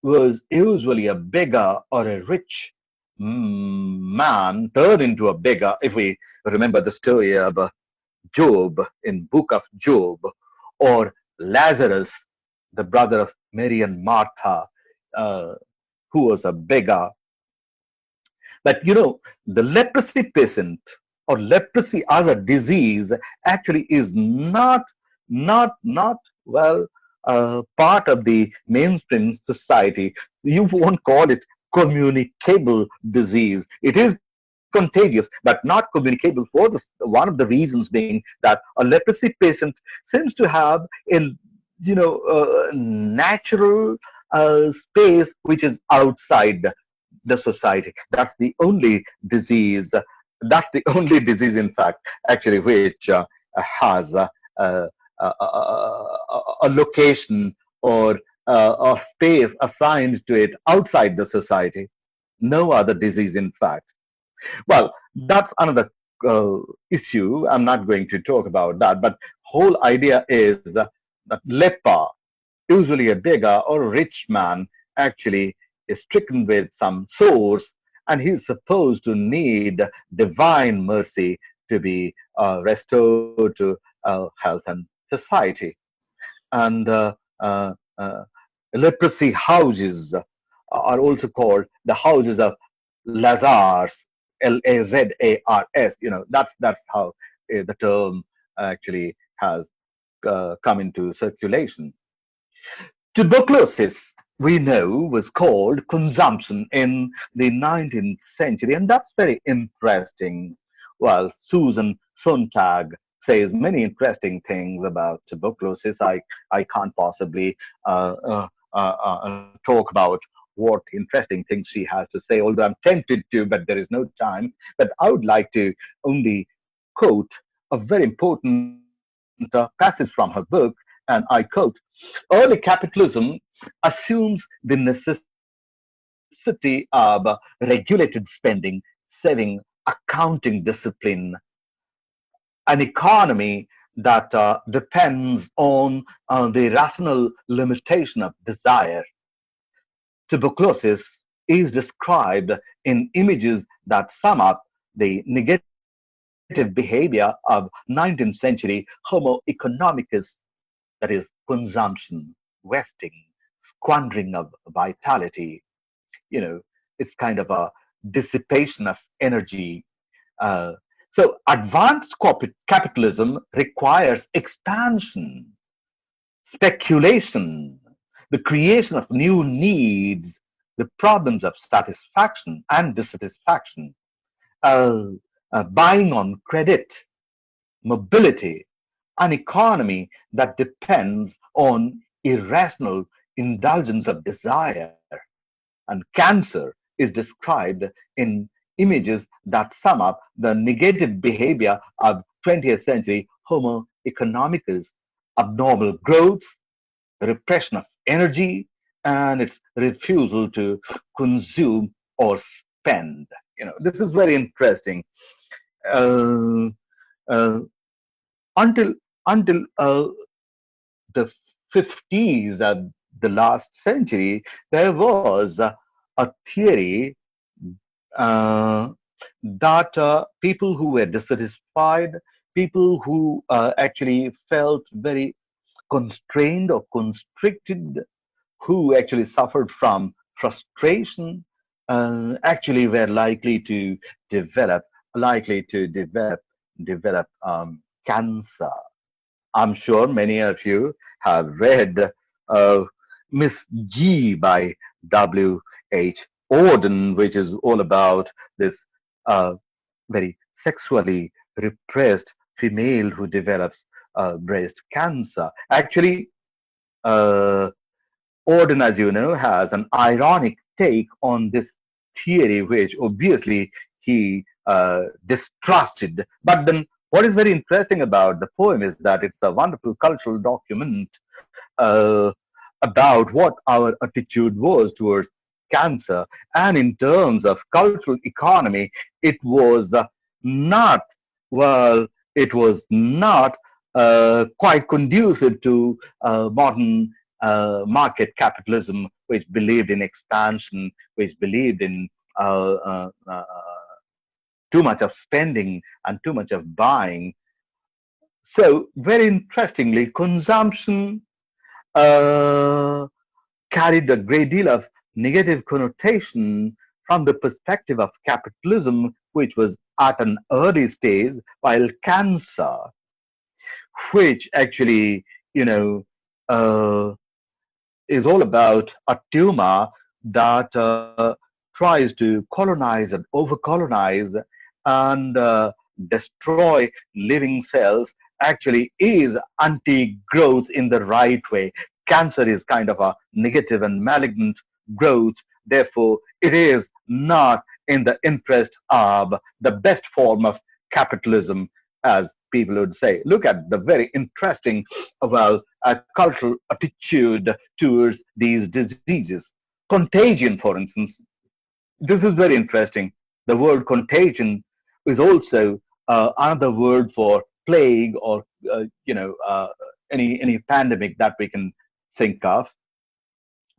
was usually a beggar or a rich man turned into a beggar. If we remember the story of Job in Book of Job, or Lazarus, the brother of Mary and Martha, uh, who was a beggar. But the leprosy patient or leprosy as a disease actually is not well part of the mainstream society. You won't call it communicable disease. It is contagious, but not communicable for this. One of the reasons being that a leprosy patient seems to have a natural space which is outside the society. That's the only disease. That's the only disease, in fact, actually, which has a, a location or a space assigned to it outside the society. No other disease, in fact. Well, that's another issue. I'm not going to talk about that. But whole idea is that leper, usually a beggar or a rich man, actually is stricken with some sores, and he's supposed to need divine mercy to be restored to health and society. And uh, uh, leprosy houses are also called the houses of Lazars, Lazars. That's how the term actually has come into circulation. Tuberculosis, we know, was called consumption in the 19th century, and that's very interesting. Well, Susan Sontag says many interesting things about tuberculosis. I can't possibly talk about what interesting things she has to say, although I'm tempted to, but there is no time. But I would like to only quote a very important passage from her book, and I quote: early capitalism assumes the necessity of regulated spending, saving, accounting discipline, an economy that depends on the rational limitation of desire. Tuberculosis is described in images that sum up the negative behavior of 19th century Homo economicus, that is, consumption, wasting, squandering of vitality. You know, it's kind of a dissipation of energy. Uh, so, advanced capitalism requires expansion, speculation, the creation of new needs, the problems of satisfaction and dissatisfaction, uh, buying on credit, mobility, an economy that depends on irrational indulgence of desire. And cancer is described in images that sum up the negative behavior of 20th century Homo economicus: abnormal growth, repression of energy, and its refusal to consume or spend. This is very interesting. Uh, uh, until until the 50s of the last century, there was a theory uh, that people who were dissatisfied, people who actually felt very constrained or constricted, who actually suffered from frustration, actually were develop likely to develop cancer. I'm sure many of you have read uh, Miss G by W.H. Auden, which is all about this very sexually repressed female who develops breast cancer. Actually, uh, Auden, as you know, has an ironic take on this theory, which obviously he distrusted. But then, what is very interesting about the poem is that it's a wonderful cultural document uh, about what our attitude was towards cancer. And in terms of cultural economy, it was not, well, it was not quite conducive to modern market capitalism, which believed in expansion, which believed in too much of spending and too much of buying. So, very interestingly, consumption uh, carried a great deal of negative connotation from the perspective of capitalism, which was at an early stage, while cancer, which actually, you know, uh, is all about a tumor that tries to colonize and over colonize and destroy living cells, actually is anti growth in the right way. Cancer is kind of a negative and malignant growth. Therefore, it is not in the interest of the best form of capitalism, as people would say. Look at the very interesting, well, cultural attitude towards these diseases. Contagion, for instance, this is very interesting. The word contagion is also another word for plague or any pandemic that we can think of.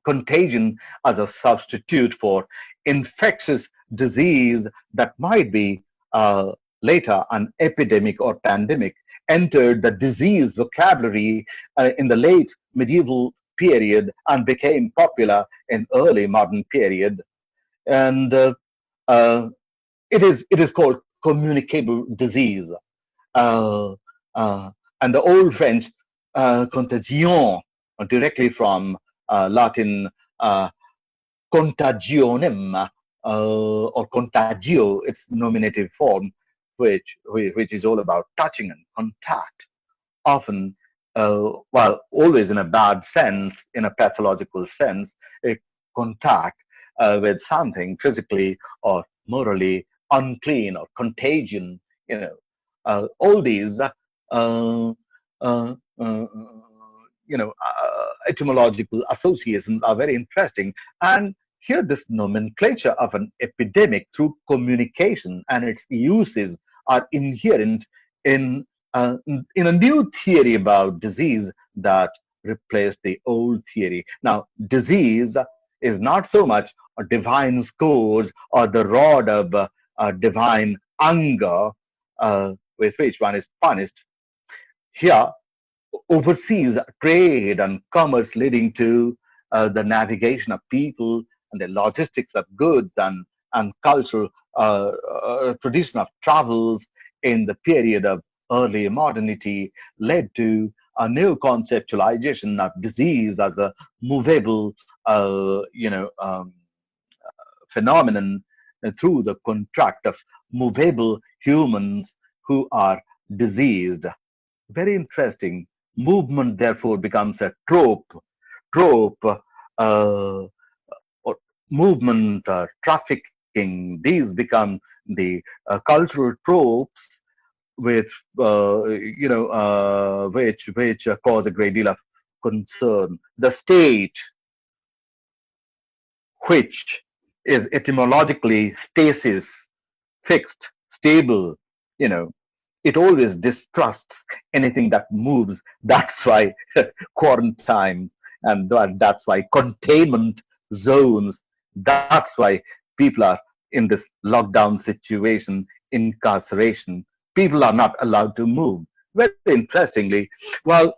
Contagion as a substitute for infectious disease that might be later an epidemic or pandemic entered the disease vocabulary in the late medieval period and became popular in early modern period. And uh, it is called communicable disease. Uh, uh, and the old French contagion, directly from Latin uh, contagionem or contagio, its nominative form, which is all about touching and contact, often, well, always in a bad sense, in a pathological sense, a contact with something physically or morally unclean or contagion, all these, uh, uh, uh, etymological associations are very interesting. And here, this nomenclature of an epidemic through communication and its uses are inherent in in a new theory about disease that replaced the old theory. Now, disease is not so much a divine scourge or the rod of divine anger with which one is punished. Here, overseas trade and commerce leading to the navigation of people and the logistics of goods and cultural tradition of travels in the period of early modernity led to a new conceptualization of disease as a movable, phenomenon through the contract of movable humans who are diseased. Very interesting. Movement, therefore, becomes a trope, or movement, trafficking. These become the cultural tropes with, which cause a great deal of concern. The state, which is etymologically stasis, fixed, stable, you know, it always distrusts anything that moves. That's why quarantines and that's why containment zones. That's why people are in this lockdown situation, incarceration. People are not allowed to move. Very interestingly, well,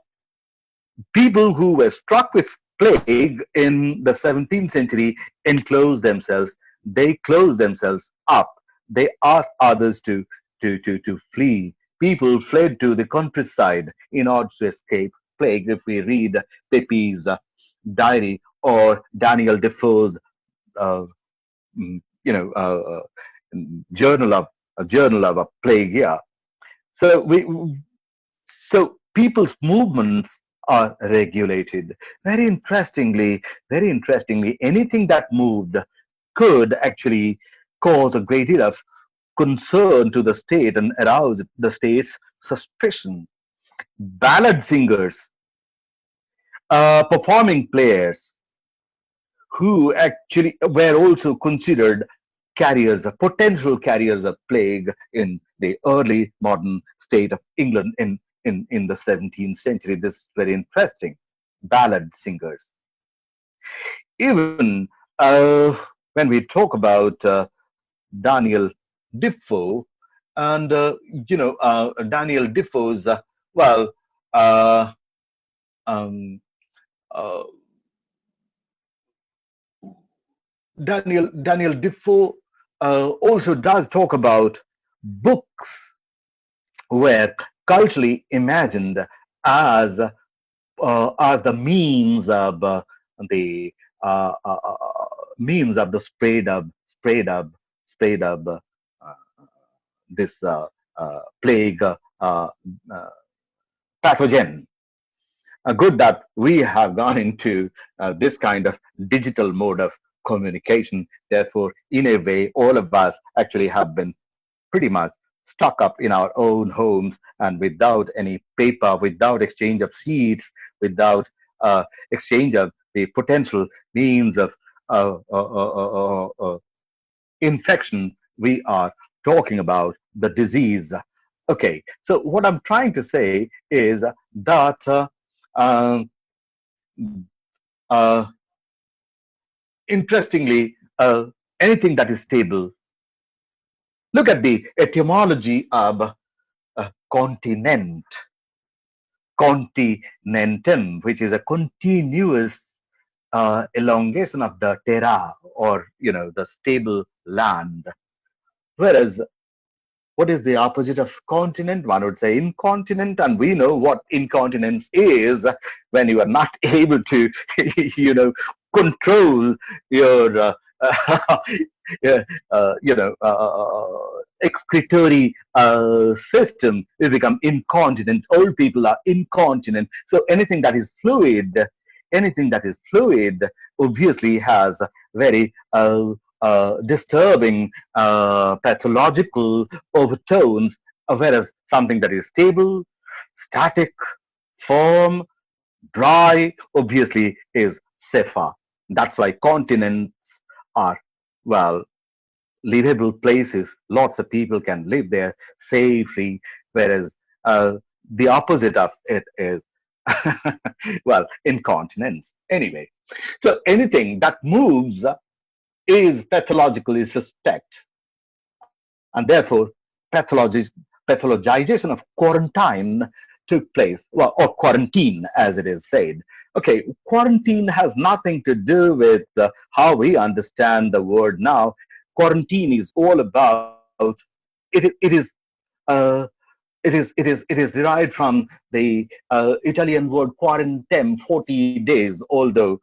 people who were struck with plague in the 17th century enclosed themselves. They closed themselves up. They asked others to flee People fled to the countryside in order to escape plague. If we read Pepys' diary or Daniel Defoe's, uh, journal of a plague. Yeah. So people's movements are regulated. Very interestingly, anything that moved could actually cause a great deal of concern to the state and arouse the state's suspicion. Ballad singers, performing players, who actually were also considered carriers, potential carriers of plague in the early modern state of England in the 17th century. This is very interesting. Ballad singers. Even when we talk about Daniel Defoe, and Daniel Defoe's, well, uh, um, uh, Daniel Defoe also does talk about books were culturally imagined as the the uh, uh, uh, means of the sprayed up this plague uh, pathogen. Good that we have gone into this kind of digital mode of communication. Therefore, in a way, all of us actually have been pretty much stuck up in our own homes and without any paper, without exchange of seeds, without exchange of the potential means of uh, uh, uh, uh, infection. We are talking about the disease. Okay, so what I'm trying to say is that um, uh, interestingly, anything that is stable. Look at the etymology of continent, continentum, which is a continuous elongation of the terra, or the stable land. Whereas, what is the opposite of continent? One would say incontinent, and we know what incontinence is when you are not able to, control your, yeah, excretory system. You become incontinent. Old people are incontinent. So anything that is fluid, obviously has very disturbing pathological overtones, whereas something that is stable, static, firm, dry, obviously is safer. That's why continents are, well, livable places. Lots of people can live there safely, whereas the opposite of it is, well, incontinence. Anyway, so anything that moves is pathologically suspect, and therefore pathologization of quarantine took place, well, or quarantine as it is said. Okay, quarantine has nothing to do with how we understand the word now. Quarantine is all about it is uh, it is derived from the Italian word quarantem, 40 days, although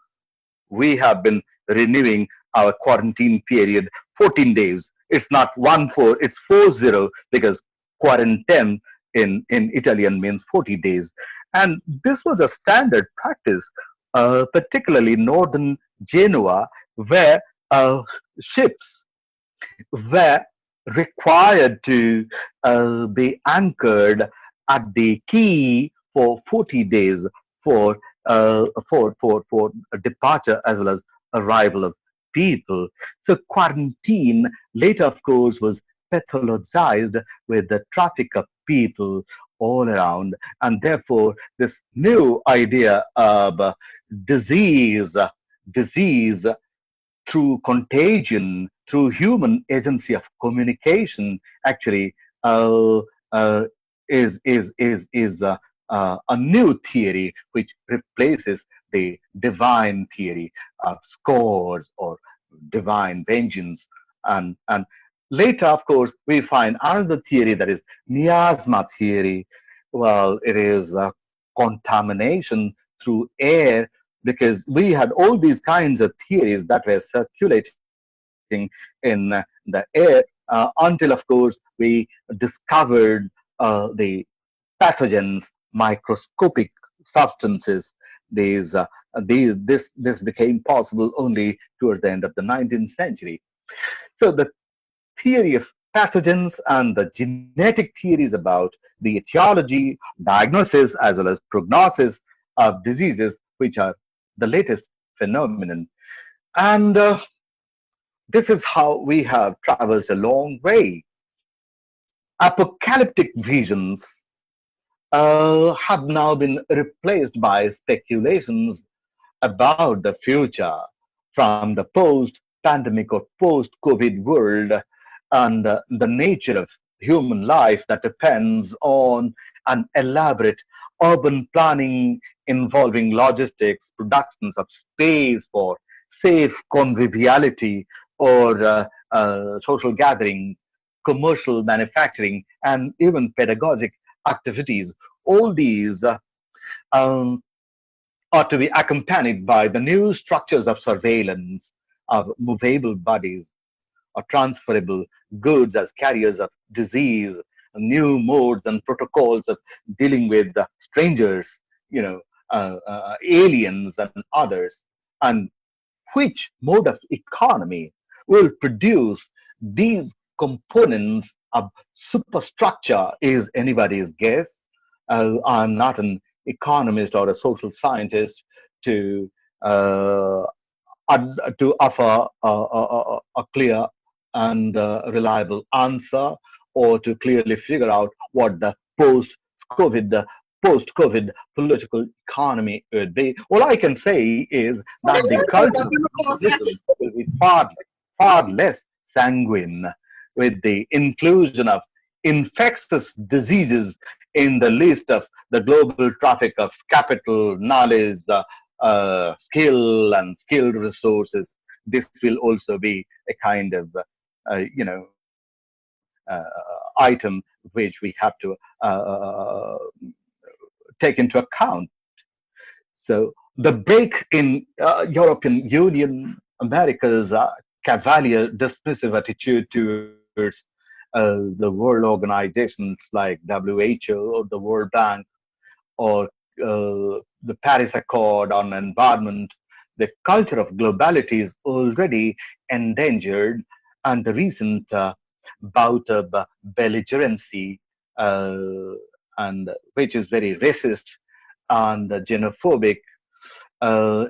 we have been renewing our quarantine period 14 days. It's not 1-4, it's 40, because quarantine in Italian means 40 days. And this was a standard practice, particularly northern Genoa, where ships were required to be anchored at the quay for 40 days for for departure as well as arrival of people. So quarantine later, of course, was pathologized with the traffic of people all around, and therefore this new idea of disease through contagion, through human agency of communication, actually uh, uh, is a new theory which replaces the divine theory of scores or divine vengeance, and Later, of course, we find another theory, that is miasma theory. Well, it is contamination through air, because we had all these kinds of theories that were circulating in the air until, of course, we discovered the pathogens, microscopic substances. This became possible only towards the end of the 19th century. So the theory of pathogens and the genetic theories about the etiology, diagnosis, as well as prognosis of diseases, which are the latest phenomenon. And this is how we have traversed a long way. Apocalyptic visions have now been replaced by speculations about the future, from the post pandemic or post COVID world, and the nature of human life that depends on an elaborate urban planning involving logistics, productions of space for safe conviviality or social gatherings, commercial manufacturing, and even pedagogic activities. All these um, are to be accompanied by the new structures of surveillance of movable bodies or transferable goods as carriers of disease, new modes and protocols of dealing with strangers, aliens and others, and which mode of economy will produce these components of superstructure is anybody's guess. I'm not an economist or a social scientist to uh, to offer a clear and reliable answer, or to clearly figure out what the post-COVID post-COVID political economy would be. All I can say is that the cultural conditions will be far less sanguine, with the inclusion of infectious diseases in the list of the global traffic of capital, knowledge, skill, and skilled resources. This will also be a kind of, item which we have to take into account. So the break in European Union, America's cavalier, dismissive attitude towards the world organizations like WHO or the World Bank, or the Paris Accord on environment, the culture of globality is already endangered, and the recent bout of belligerency, uh, and which is very racist and xenophobic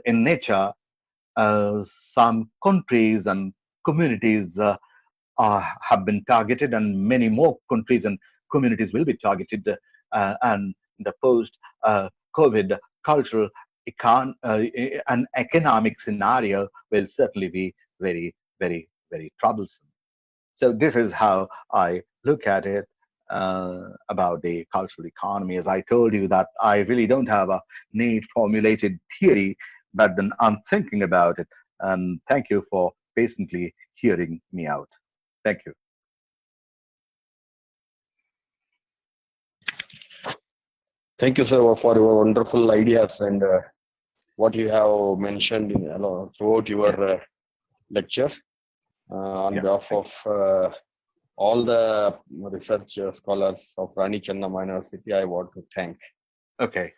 in nature. Some countries and communities have been targeted, and many more countries and communities will be targeted. And the post COVID cultural and economic scenario will certainly be very troublesome. So this is how I look at it about the cultural economy. As I told you, that I really don't have a neat formulated theory, but then I'm thinking about it. And thank you for patiently hearing me out. Thank you. Thank you, sir, for your wonderful ideas and what you have mentioned throughout your lecture. On behalf of all the research scholars of Rani Chennamma University, I want to thank. Okay.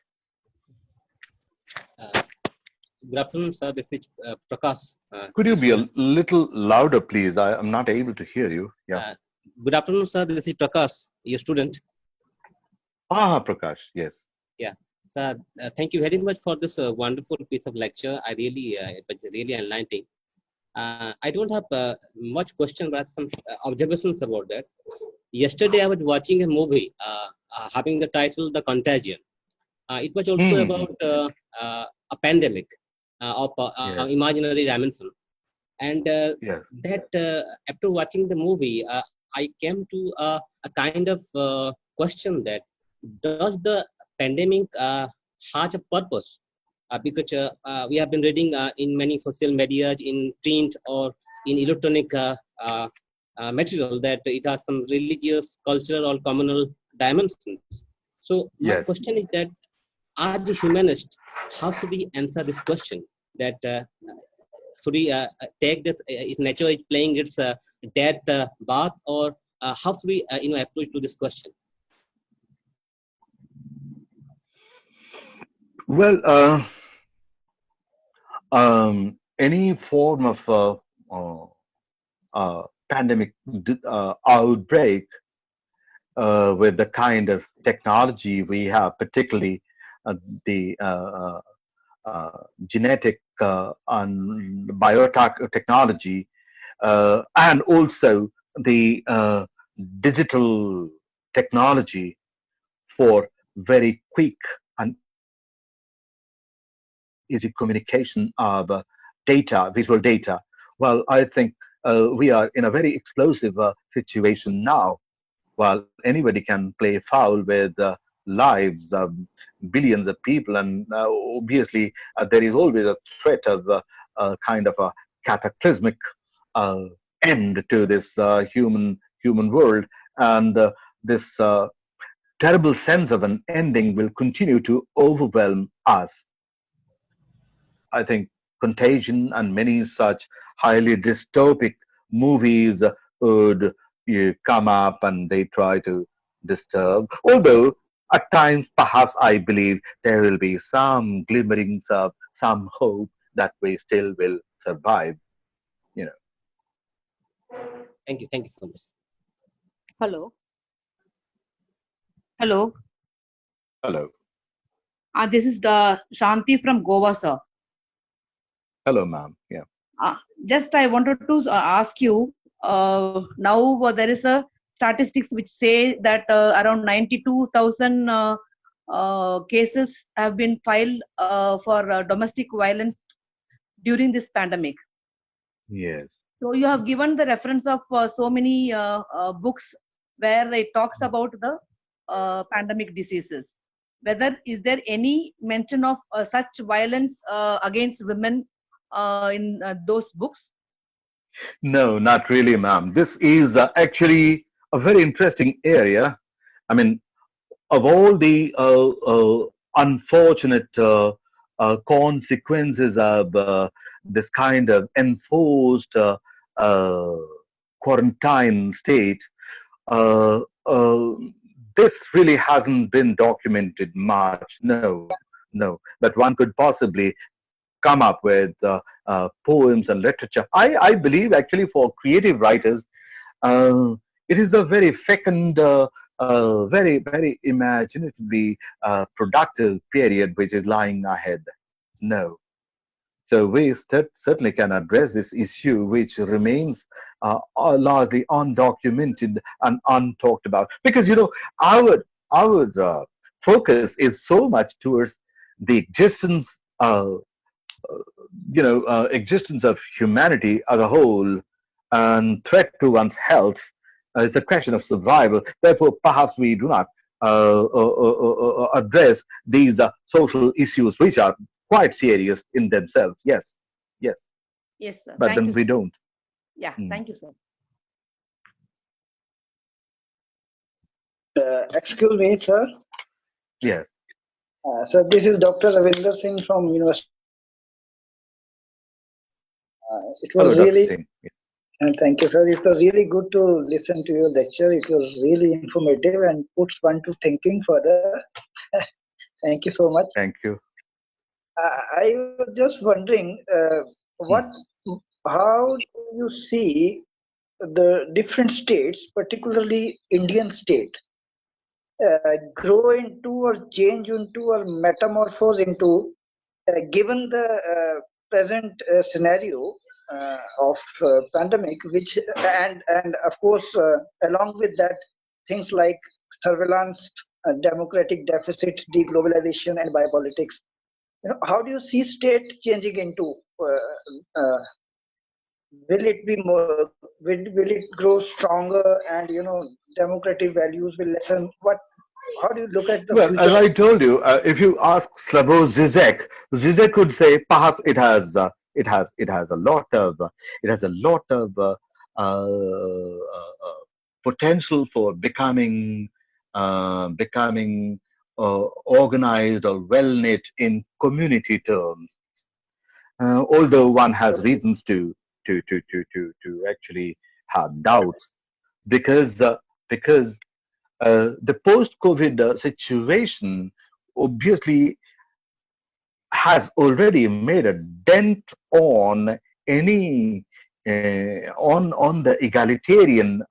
Good afternoon, sir. This is Prakash. Could you be a little louder, please? I am not able to hear you. Yeah. Good afternoon, sir. This is Prakash, your student. Prakash, yes. Yeah, sir. Thank you very much for this wonderful piece of lecture. It was really enlightening. I don't have much question, but some observations about that. Yesterday, I was watching a movie having the title "The Contagion." It was also about a pandemic of imaginary dimension, and that after watching the movie, I came to a kind of question that does the pandemic has a purpose? Because we have been reading in many social media, in print or in electronic material that it has some religious, cultural, or communal dimensions. So my Yes. question is that, as a humanist, how should we answer this question? That should we take that is nature is playing its death bath, or how should we approach to this question? Well, any form of pandemic outbreak with the kind of technology we have, particularly the genetic and biotechnology, and also the digital technology for very quick and easy communication of data, visual data. Well, I think we are in a very explosive situation now. While anybody can play foul with lives of billions of people, and obviously there is always a threat of kind of a cataclysmic uh, end to this human world, and this terrible sense of an ending will continue to overwhelm us. I think Contagion and many such highly dystopic movies would come up and they try to disturb. Although at times, perhaps I believe there will be some glimmerings of some hope that we still will survive. You know. Thank you so much. Hello. Hello. Hello. This is the Shanti from Goa, sir. Hello, ma'am. Yeah. Just I wanted to ask you. Now there is a statistics which say that around 92,000 cases have been filed for domestic violence during this pandemic. Yes. So you have given the reference of so many books where it talks about the pandemic diseases. Whether is there any mention of such violence against women in those books? No, not really, ma'am. This is actually a very interesting area. I mean, of all the unfortunate consequences of this kind of enforced uh, quarantine state, uh, uh, this really hasn't been documented much. No, no. But one could possibly come up with poems and literature. I believe actually for creative writers, uh, it is a very fecund, very imaginatively productive period which is lying ahead. No. So we certainly can address this issue, which remains largely undocumented and untalked about, because our focus is so much towards the existence of humanity as a whole and threat to one's health. It's a question of survival. Therefore, perhaps we do not address these social issues, which are quite serious in themselves. Yes, yes. Yes, sir. But Thank then you, we sir. don't. Yeah, thank you, sir. Excuse me, sir. Yes. So this is Dr. Ravinder Singh from University. It was Hello, Dr. really, Singh. and thank you, sir. It was really good to listen to your lecture. It was really informative and puts one to thinking further. Thank you so much. Thank you. I was just wondering, how do you see the different states, particularly Indian state, grow into or change into or metamorphose into, given the present scenario of pandemic, which and of course along with that things like surveillance, democratic deficit, deglobalization, and biopolitics. How do you see state changing into? Will it be more? Will it grow stronger? And democratic values will lessen. How do you look at the Well, as future? I told you, if you ask Slavoj Zizek, Zizek could say perhaps it has a lot of potential for becoming organized or well knit in community terms. Although one has reasons to actually have doubts because the post-COVID situation obviously has already made a dent on any on the egalitarian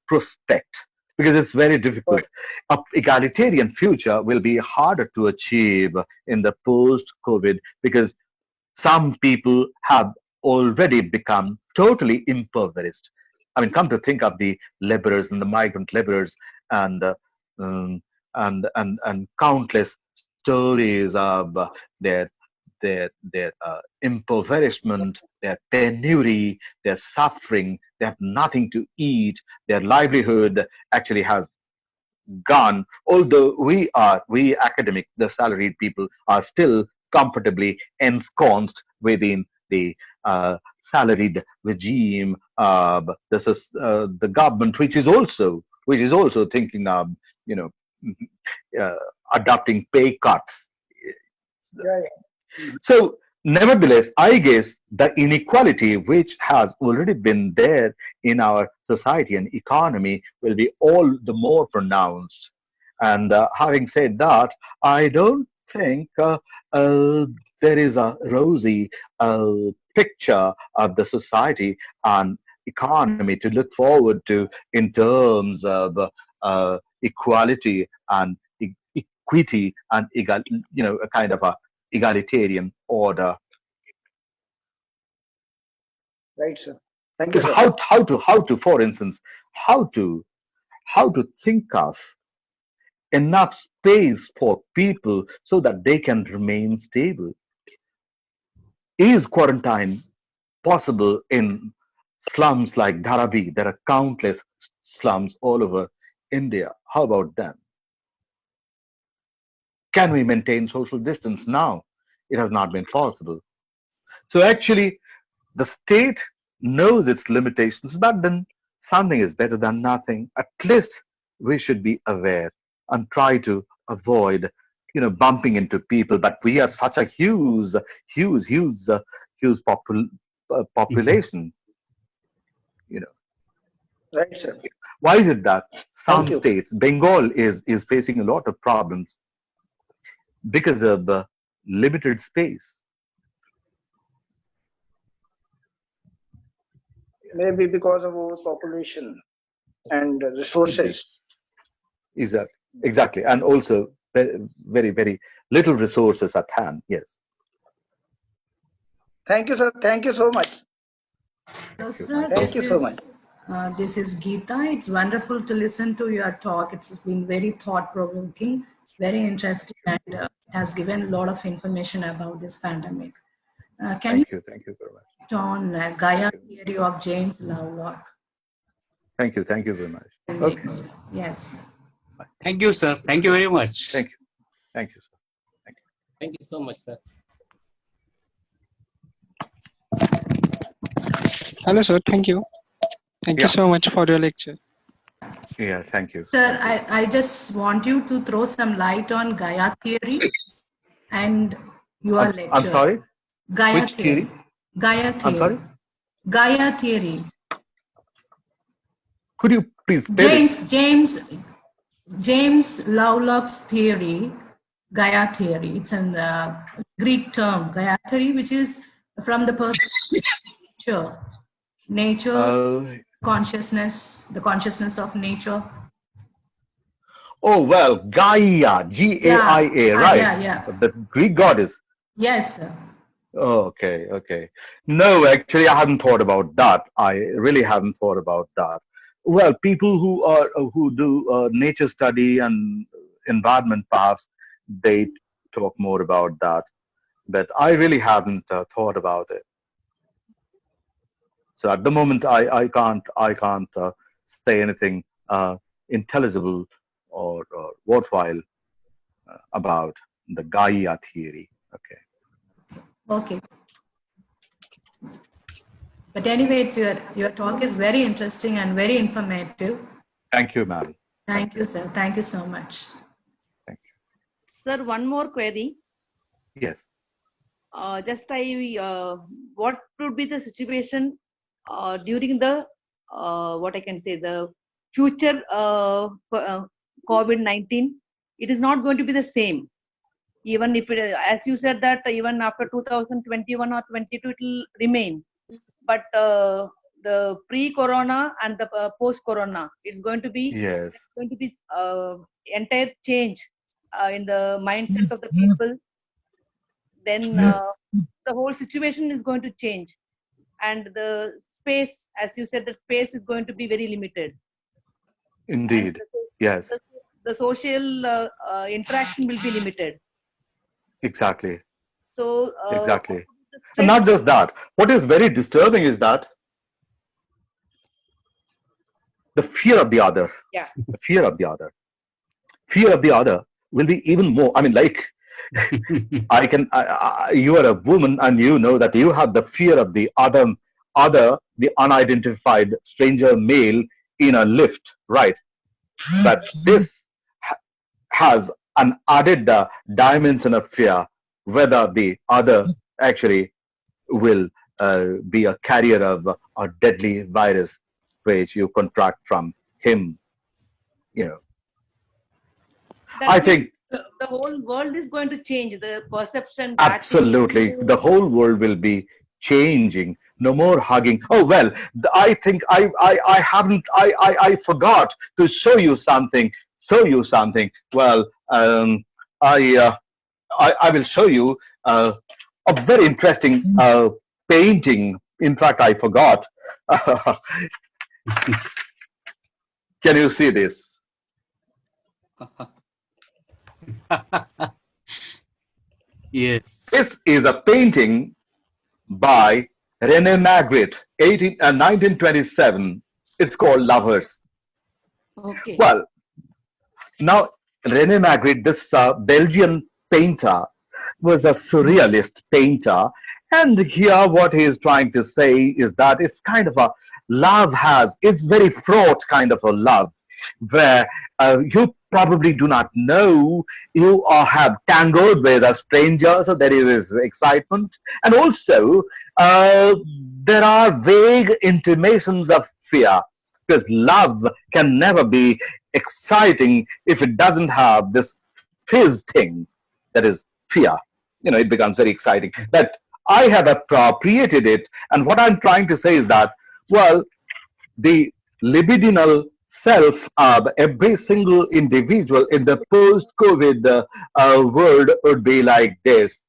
prospect because it's very difficult. A egalitarian future will be harder to achieve in the post-COVID because some people have already become totally impoverished. I mean, come to think of the laborers and the migrant laborers and um, and countless stories of their their impoverishment, their penury, their suffering. They have nothing to eat. Their livelihood actually has gone. Although we academic, the salaried people are still comfortably ensconced within the salaried regime of the government, which is also thinking of you know uh, adopting pay cuts. Yeah, yeah. So, nevertheless, I guess the inequality which has already been there in our society and economy will be all the more pronounced. And having said that, I don't think there is a rosy picture of the society and economy to look forward to in terms of equality and equity and a kind of a egalitarian order. Right, sir. Thank you, Because sir. how to for instance how to think of enough space for people so that they can remain stable. Is quarantine possible in slums like Dharavi? There are countless slums all over India. How about them? Can we maintain social distance now? It has not been possible. So actually, the state knows its limitations, but then something is better than nothing. At least we should be aware and try to avoid, bumping into people. But we are such a huge, huge, huge population. You know, Right, sir. why is it that Thank some you. states, Bengal is facing a lot of problems because of limited space? Maybe because of overpopulation and Could be. resources. Exactly, and also very, very little resources at hand. Yes. Thank you, sir. Thank you so much. Hello, Thank you. My sir. Thank pleasure. you so much. This is Geeta. It's wonderful to listen to your talk. It's been very thought-provoking, very interesting, and it has given a lot of information about this pandemic. Can you Thank you very much. comment on Gaia theory of James Lovelock? Thank you very much. Okay. Yes. Yes. Thank you, sir. Thank you very much. Thank you, sir. Thank you. Thank you so much, sir. Hello, sir. Thank you. Thank you Yeah, so much for your lecture. yeah. Thank you. Sir, Thank you. I just want you to throw some light on Gaia theory and your I'm lecture. sorry. Gaia Which theory. theory? Gaia I'm theory. sorry. Gaia theory. Could you please spell it? James Lovelock's theory, Gaia theory. It's a Greek term, Gaia theory, which is from the perspective of nature, Uh, consciousness, the consciousness of nature. oh well, Gaia, Yeah, Gaia, right? yeah. The Greek goddess. Yes, sir. Oh, okay, okay. No, actually, I haven't thought about that. I really haven't thought about that. Well, people who do nature study and environment paths, they talk more about that. But I really haven't thought about it. So at the moment, I can't say anything intelligible or worthwhile about the Gaia theory. Okay. Okay. But anyway, your talk is very interesting and very informative. Thank you, ma'am. Thank you, sir. Thank you so much. Thank you. Sir, one more query. Yes. What would be the situation during the what I can say, the future COVID-19? It is not going to be the same. Even if, as you said, that even after 2021 or 22, it will remain. But the pre-corona and the post-corona, it's going to be entire change in the mindset of the people. Then the whole situation is going to change, and the space, as you said, the space is going to be very limited. Indeed. Yes. The social interaction will be limited. Exactly. So exactly. And not just that. What is very disturbing is that the fear of the other. Yeah. The fear of the other. Fear of the other will be even more. I mean, like, you are a woman and you know that you have the fear of the other, the unidentified stranger male in a lift, right? But this has an added dimension of fear, whether the other actually will be a carrier of a deadly virus which you contract from him. You know, I think the whole world is going to change. The perception. Absolutely, the whole world will be changing. No more hugging. Oh well, I think I forgot to show you something. Well, I will show you a very interesting painting. In fact, I forgot. Can you see this? Yes. This is a painting by René Magritte, 1927. It's called Lovers. Okay. Well, now René Magritte, this Belgian painter, was a surrealist painter. And here what he is trying to say is that it's kind of a it's very fraught kind of a love, where you probably do not know, you have tangled with a stranger, so there is this excitement. And also, there are vague intimations of fear, because love can never be exciting if it doesn't have this fizz thing, that is fear. You know, it becomes very exciting. But I have appropriated it, and what I'm trying to say is that, well, the libidinal self of every single individual in the post-COVID world would be like this.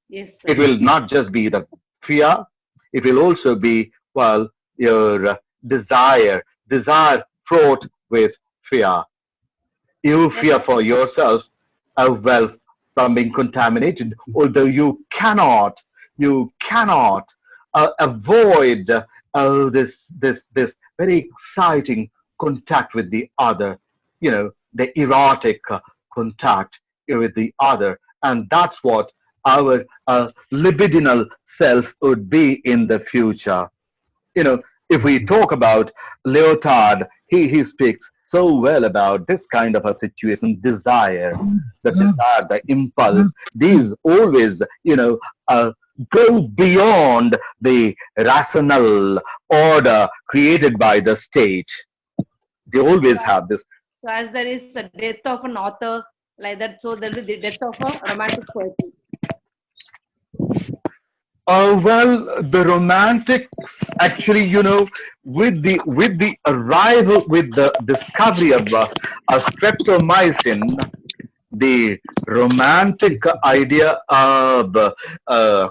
Yes, sir. It will not just be the fear, it will also be, well, your desire fraught with fear. You fear for yourself, well, from being contaminated, although you cannot avoid this very exciting contact with the other, you know, the erotic contact with the other. And that's what our libidinal self would be in the future. You know, if we talk about Lyotard, he speaks so well about this kind of a situation, desire, the impulse. These always, you know, go beyond the rational order created by the state. They always have this. So as there is a death of an author like that, so there will be the death of a romantic poetry. Well, the romantics actually, you know, with the arrival, with the discovery of streptomycin, the romantic idea of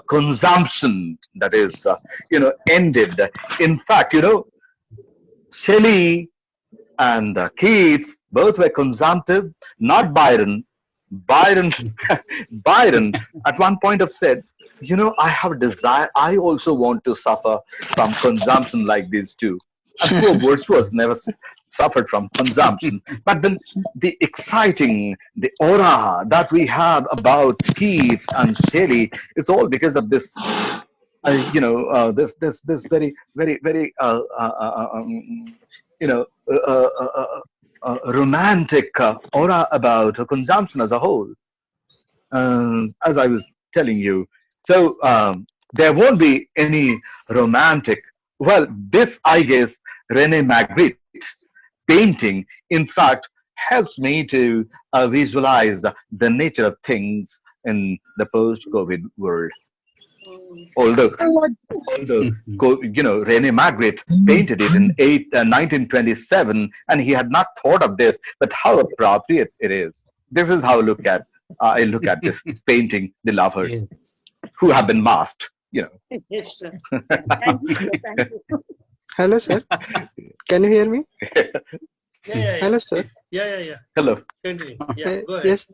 consumption, that is, you know, ended. In fact, you know, Shelley and Keats both were consumptive. Not Byron. Byron at one point have said, you know, I have a desire. I also want to suffer from consumption like these two. And poor Wordsworth never suffered from consumption. But then the exciting, the aura that we have about Keats and Shelley, it's all because of this this very very you know romantic aura about consumption as a whole, as I was telling you. So there won't be any romantic. Well, this, I guess, Rene Magritte's painting, in fact, helps me to visualize the nature of things in the post-COVID world. Although, Rene Magritte painted it in 1927, and he had not thought of this, but how appropriate it is. This is how I look at this painting, The Lovers, Yes. who have been masked. Yes, sir. Thank you, sir. Thank you. Hello, sir. Can you hear me? Yeah. Hello, sir. Please. Yeah. Hello. Continue. Yeah, go ahead. Yes,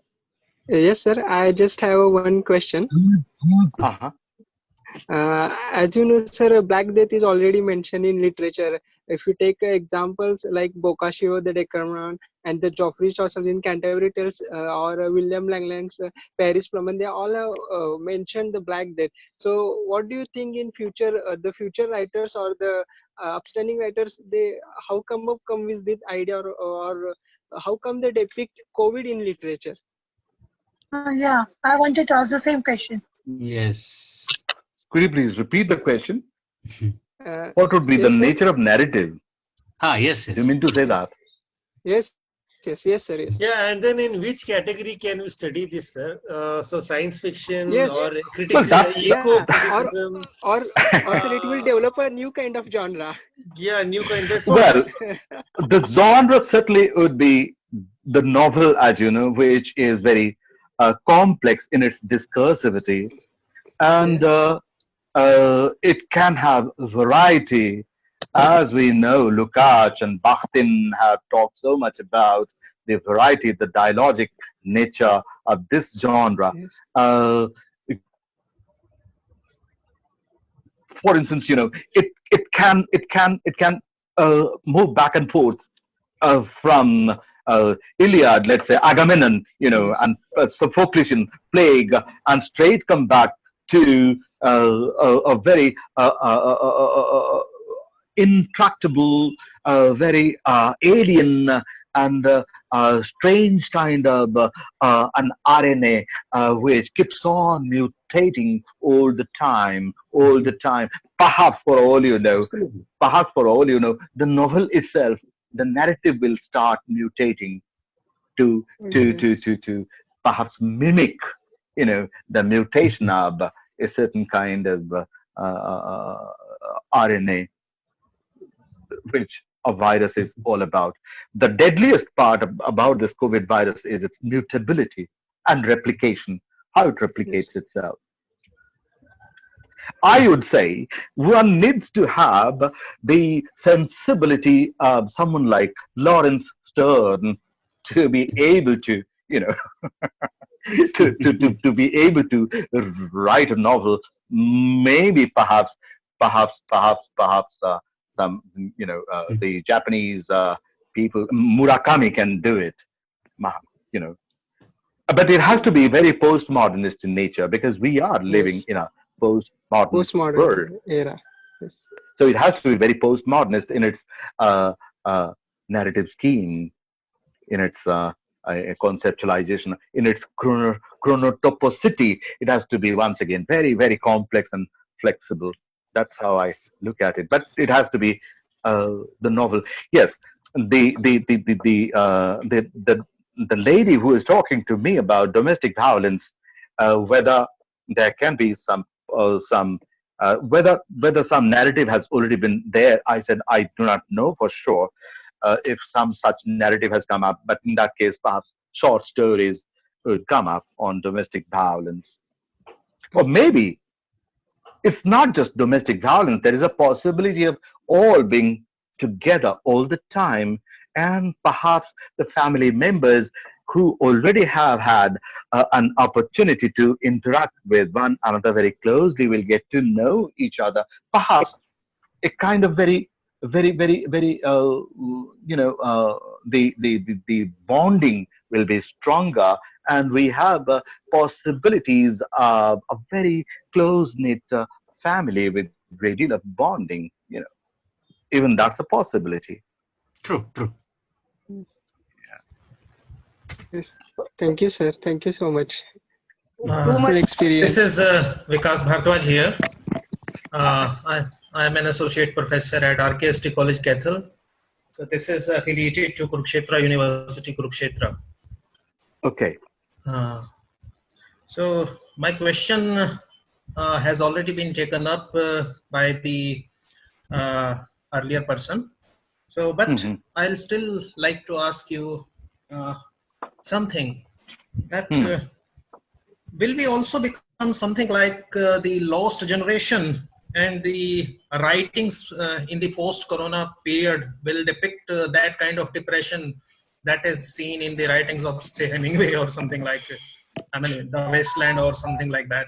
yes, sir. I just have one question. Uh-huh. As you know, sir, Black Death is already mentioned in literature. If you take examples like Boccaccio, the Decameron, and the Geoffrey Chaucer in Canterbury Tales, or William Langland's Paris Plumber, they all have mentioned the Black Death. So, what do you think in future, the future writers or the upstanding writers, they how come with this idea, or how come they depict COVID in literature? Yeah, I wanted to ask the same question. Yes. Could you please repeat the question? Uh, What would be the yes, sir. nature of narrative? Yes. Do you mean to say that? Yes, sir. Yes. Yeah, and then in which category can we study this, sir? So science fiction Yes. or Well, criticism, that's eco-criticism? Or sir, it will develop a new kind of genre. Yeah, new kind. That's well, what. the genre certainly would be the novel, as you know, which is very complex in its discursivity, and it can have variety. As we know, Lukács and Bakhtin have talked so much about the variety, the dialogic nature of this genre. Yes. For instance, it can move back and forth from Iliad, let's say Agamemnon, Yes. and Sophoclean plague, and straight come back to a very intractable, very alien and strange kind of an RNA which keeps on mutating all the time, all the time. Perhaps for all you know, Absolutely. the novel itself, the narrative will start mutating to Yes. perhaps mimic, the mutation of a certain kind of RNA, which a virus is all about. The deadliest part about this COVID virus is its mutability and replication, how it replicates Yes. itself. I would say one needs to have the sensibility of someone like Lawrence Stern to be able to, to be able to write a novel. Maybe perhaps some, the Japanese people, Murakami can do it, you know. But it has to be very postmodernist in nature because we are living Yes. in a postmodern world. Postmodern era. Yes. So it has to be very postmodernist in its uh, narrative scheme, in its conceptualization, in its chronotopicity. It has to be once again very, very complex and flexible. That's how I look at it. But it has to be the novel. Yes, the lady who is talking to me about domestic violence, whether there can be some whether some narrative has already been there. I said I do not know for sure if some such narrative has come up, but in that case, perhaps short stories would come up on domestic violence, or maybe it's not just domestic violence. There is a possibility of all being together all the time, and perhaps the family members who already have had an opportunity to interact with one another very closely will get to know each other. Perhaps a kind of very the bonding will be stronger, and we have possibilities of a very close knit family with great deal of bonding. Even that's a possibility. True, true. Yes. Thank you, sir. Thank you so much Too for much. This experience. is Vikas Bhardwaj here. I am an associate professor at RKST College, Kathal. So this is affiliated to Kurukshetra University, Kurukshetra. Okay. So my question has already been taken up by the earlier person. So, but I'll still like to ask you something that will we also become something like the lost generation, and the writings in the post-corona period will depict that kind of depression that is seen in the writings of, say, Hemingway or something like, I mean, The Wasteland or something like that.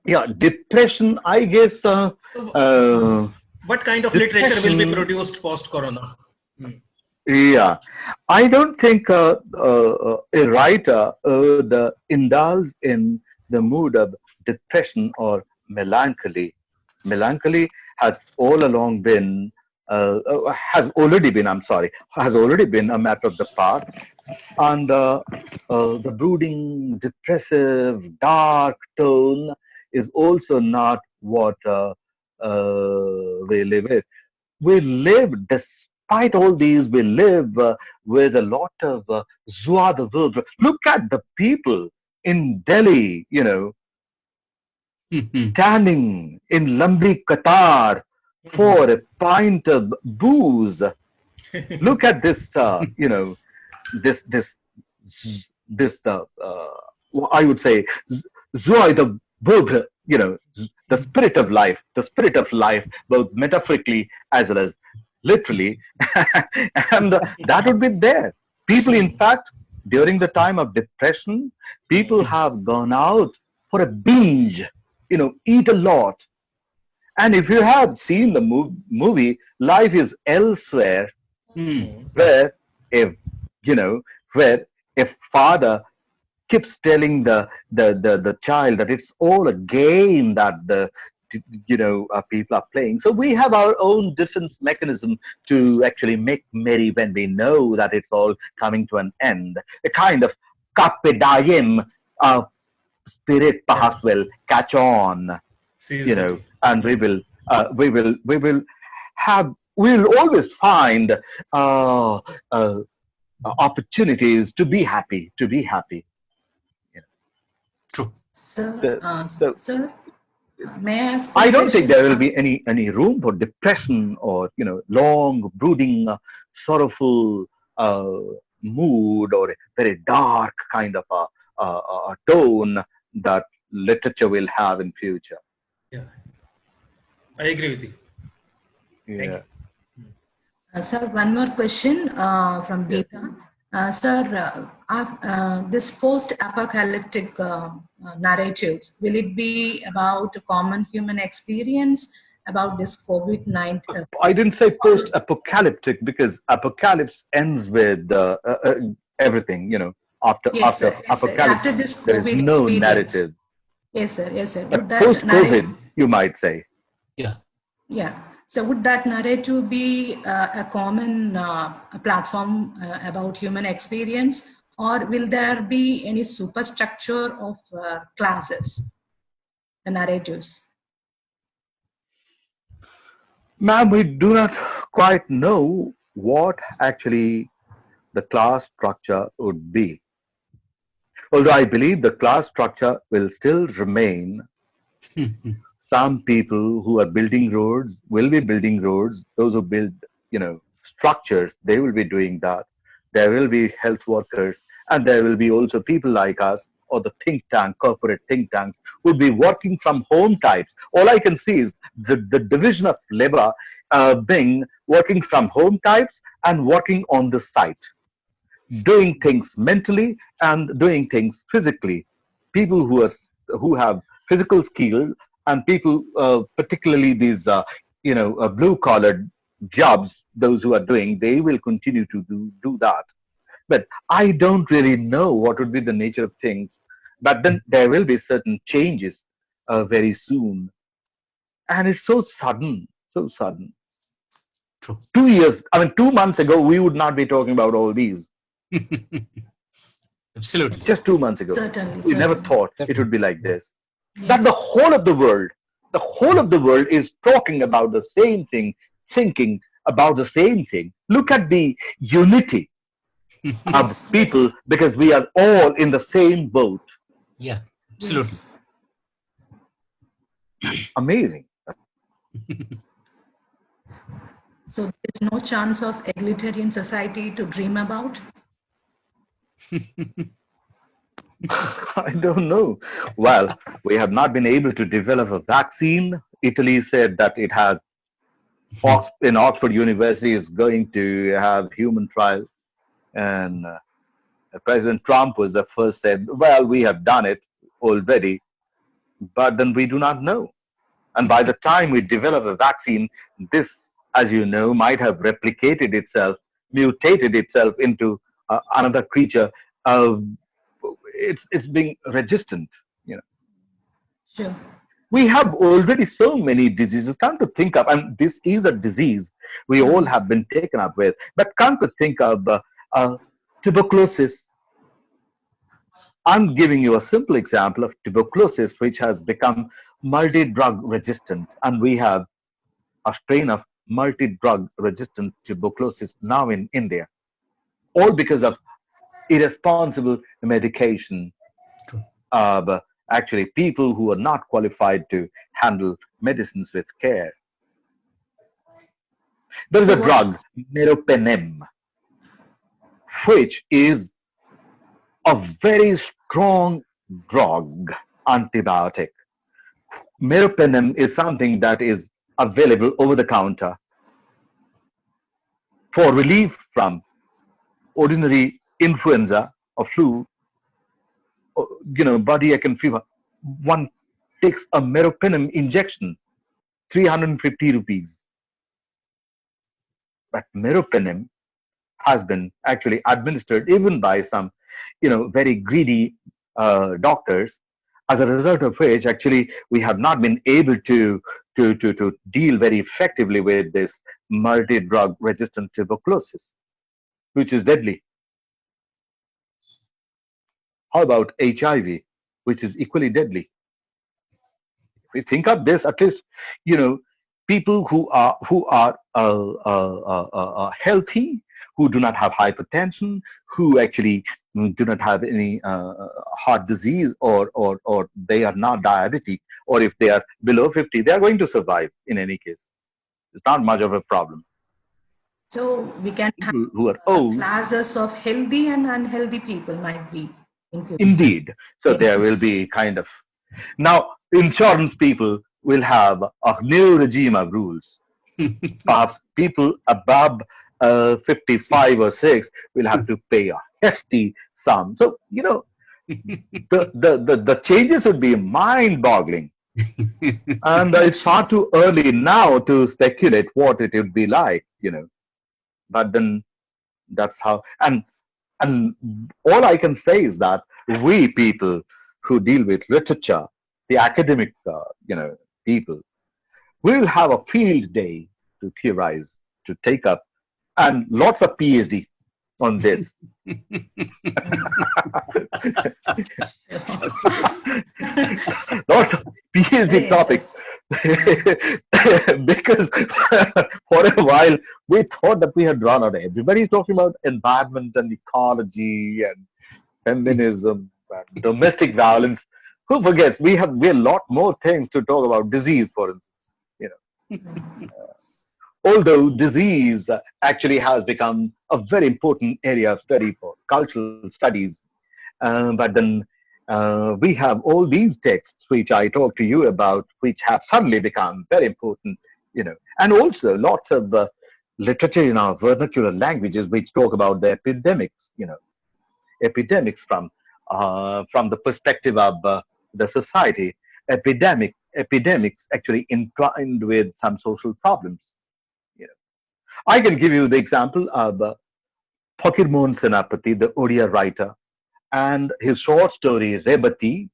Yeah, depression, I guess. What kind of literature will be produced post-corona? Yeah, I don't think a writer would indulge in the mood of depression or melancholy. Melancholy has all along been, has already been, I'm sorry, has already been a matter of the past. And the brooding, depressive, dark tone is also not what we live with. We live, despite all these, we live with a lot of joie de vivre. Look at the people in Delhi, standing in Lambi Qatar for a pint of booze. Look at this, this, this, this, I would say, joie de vivre, the spirit of life, both metaphorically as well as literally, and that would be there. People, in fact, during the time of depression, people have gone out for a binge, eat a lot. And if you have seen the movie, Life is Elsewhere, where if, where a father keeps telling the child that it's all a game that the people are playing. So we have our own defense mechanism to actually make merry when we know that it's all coming to an end. A kind of carpe diem spirit perhaps will catch on, and we'll always find opportunities to be happy. True. Sir, may I ask? I don't think there will be any room for depression or long brooding, sorrowful mood or a very dark kind of a tone that literature will have in future. Yeah, I agree with you. Thank you. Sir, one more question from Geeta. Sir, this post-apocalyptic narratives, will it be about a common human experience about this COVID-19? I didn't say post-apocalyptic because apocalypse ends with everything, after apocalypse, after this COVID there is no experience. narrative. Yes, sir. But post-COVID, you might say. Yeah. So would that narrative be a common platform about human experience, or will there be any superstructure of classes, the narratives? Ma'am, we do not quite know what actually the class structure would be. Although I believe the class structure will still remain. Some people who are building roads will be building roads. Those who build, structures, they will be doing that. There will be health workers, and there will be also people like us or the corporate think tanks would be working from home types. All I can see is the division of labor being working from home types and working on the site, doing things mentally and doing things physically. People who have physical skill, and people, particularly these, blue-collar jobs, those who are doing, they will continue to do that. But I don't really know what would be the nature of things But then there will be certain changes very soon. And it's so sudden, so sudden. True. 2 years, I mean, 2 months ago, we would not be talking about all these. Absolutely. Just 2 months ago. Certainly, We never certainly. thought it would be like this. That Yes. the whole of the world is talking about the same thing, thinking about the same thing. Look at the unity of Yes, people yes, because we are all in the same boat. Yeah, absolutely. yes. Amazing. So there's no chance of egalitarian society to dream about? I don't know. Well, we have not been able to develop a vaccine. Italy said that it has, in Oxford University is going to have human trial. And President Trump was the first said, well, we have done it already, but then we do not know. And by the time we develop a vaccine, this, as you know, might have replicated itself, mutated itself into another creature. It's being resistant. You know, Sure. we have already so many diseases. Come to think of, and this is a disease we all have been taken up with. But come to think of tuberculosis. I'm giving you a simple example of tuberculosis, which has become multi-drug resistant, and we have a strain of multi-drug resistant tuberculosis now in India, all because of irresponsible medication. Actually, people who are not qualified to handle medicines with care. There is a drug, meropenem, which is a very strong drug, antibiotic. Meropenem is something that is available over the counter for relief from ordinary influenza or flu, body ache and fever. One takes a meropenem injection, 350 rupees. But meropenem has been actually administered even by some, very greedy doctors, as a result of which actually we have not been able to deal very effectively with this multi-drug resistant tuberculosis, which is deadly. How about HIV, which is equally deadly? If we think of this, at least, people who are healthy, who do not have hypertension, who actually do not have any heart disease, or they are not diabetic, or if they are below 50, they are going to survive in any case. It's not much of a problem. So we can have People who are old, classes of healthy and unhealthy people might be in future. indeed. So there will Yes. be kind of, now insurance people will have a new regime of rules. Perhaps people above 55 or 6 will have to pay a hefty sum. So, the changes would be mind-boggling. And it's far too early now to speculate what it would be like, But then that's how, and all I can say is that we people who deal with literature, the academic, people, we will have a field day to theorize, to take up, and lots of PhD on this. Lots of PhD topics. Because for a while we thought that we had run out. Everybody is talking about environment and ecology and feminism and domestic violence. Who forgets we have a lot more things to talk about? Disease, for instance. Although disease actually has become a very important area of study for cultural studies, but then we have all these texts which I talked to you about, which have suddenly become very important, and also lots of literature in our vernacular languages which talk about the epidemics, epidemics from the perspective of the society. Epidemics actually entwined with some social problems. I can give you the example of Fakir Mohan Senapati, the Odia writer, and his short story Rebati.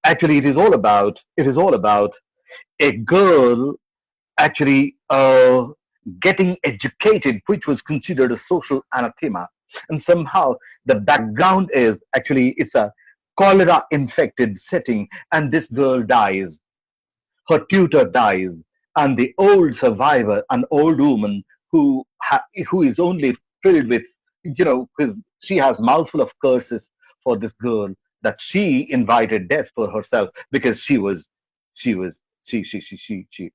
Actually, it is all about a girl actually getting educated, which was considered a social anathema. And somehow the background is actually it's a cholera infected setting, and this girl dies, her tutor dies, and the old survivor, an old woman who is only filled with, because she has mouthful of curses for this girl, that she invited death for herself because she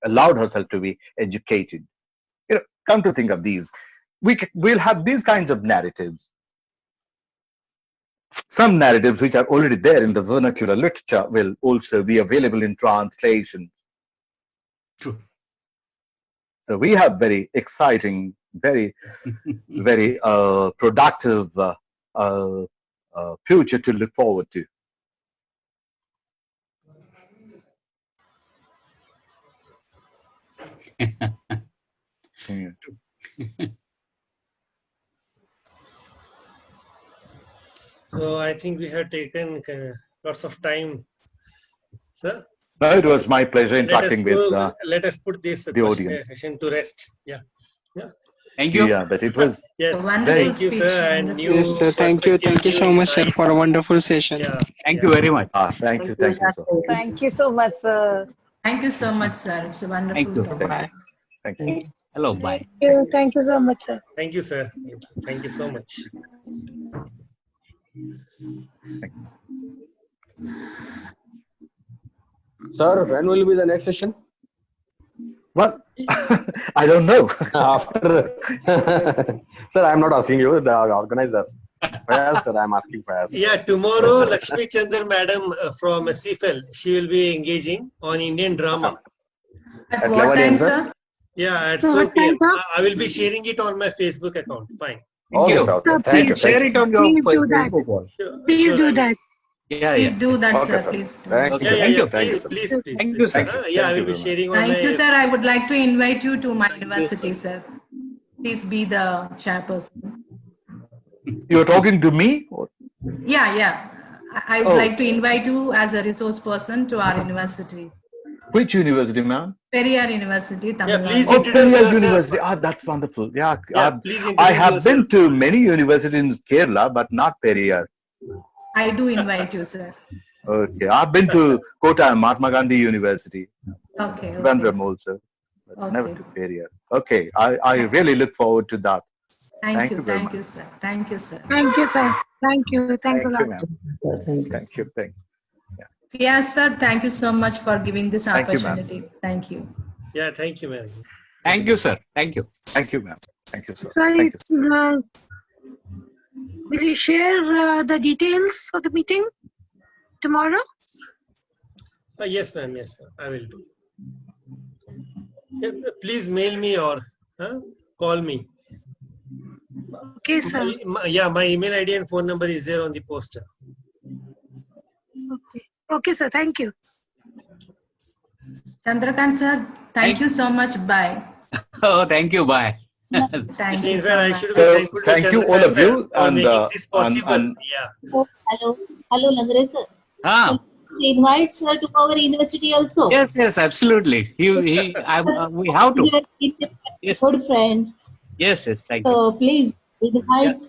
allowed herself to be educated. Come to think of these, we'll have these kinds of narratives. Some narratives which are already there in the vernacular literature will also be available in translation. True. So we have very exciting, very, very productive future to look forward to. Yeah. So I think we have taken lots of time, sir. No, it was my pleasure interacting with let us put this the audience. session to rest. Yeah. Yeah. Thank you. Yeah, but it was Yes. Wonderful Thank you, speech. sir. And new Yes, sir. Thank you. Thank you so much, sir, insights. for a wonderful session. Yeah. Thank you very much. thank you, sir. Thank you so much, sir. Thank you so much, sir. It's a wonderful Thank you. topic. Bye. Thank you. Hello, bye. Thank you so much, sir. Thank you, sir. Thank you so much. Sir, when will be the next session? Well, I don't know. After, sir, I'm not asking you, the organizer. Yes, sir, I'm asking for us. Yeah, tomorrow Lakshmi Chandar madam from CFL, she will be engaging on Indian drama. At what time, sir? Yeah, at So 4 what time, p.m. sir? I will be sharing it on my Facebook account. Fine. Thank you. Okay, thank you. Share it on your Please do that. Facebook wall. Please Sure, do that. Yeah, Please yeah. do that, Okay, sir. sir. Please do. Thank Okay, you. Yeah, thank you. Thank you, sir. please, Thank you, sir. sir. Yeah, I will be very much. sharing on Thank my. you, sir. I would like to invite you to my university, sir. Please be the chairperson. You're talking to me? Yeah. I would Oh. like to invite you as a resource person to our university. Which university, ma'am? Periyar University, Tamil Yeah, please Nadu. Oh, introduce Periyar yourself. University. That's wonderful. Yeah, Yeah, please I introduce have yourself. been to many universities in Kerala, but not Periyar. I do invite you, sir. Okay, I've been to Kottayam, Mahatma Gandhi University, Okay. Trivandrum also, but never Okay. to Periyar. Okay, I really look forward to that. Thank you. you very Thank you, much. sir. Thank you, sir. Thank you, sir. Thank you. Thanks a Thank you, lot. ma'am. Thank you. Yes, sir. Thank you so much for giving this Thank you, ma'am. opportunity. Thank you. Yeah, thank you, ma'am. Thank you, sir. Thank you. Thank you, ma'am. Thank you, sir. Sorry, Thank you. will you share the details of the meeting tomorrow? Yes, ma'am. Yes, ma'am. I will do. Yeah, please mail me or call me. Okay, sir. Yeah, my email ID and phone number is there on the poster. Okay. Okay, sir. Thank you. Chandrakant, sir. Thank you so much. Bye. Oh, thank you. Bye. Thank In you fact, so I much. should be So, thankful to thank you, all Chandrakant of sir you, for and making this possible. Yeah. Hello, Langre sir. Ah, Invite sir to our university also. yes, absolutely. We have to. Yes, Good friend. yes, thank you. So please Yeah. invite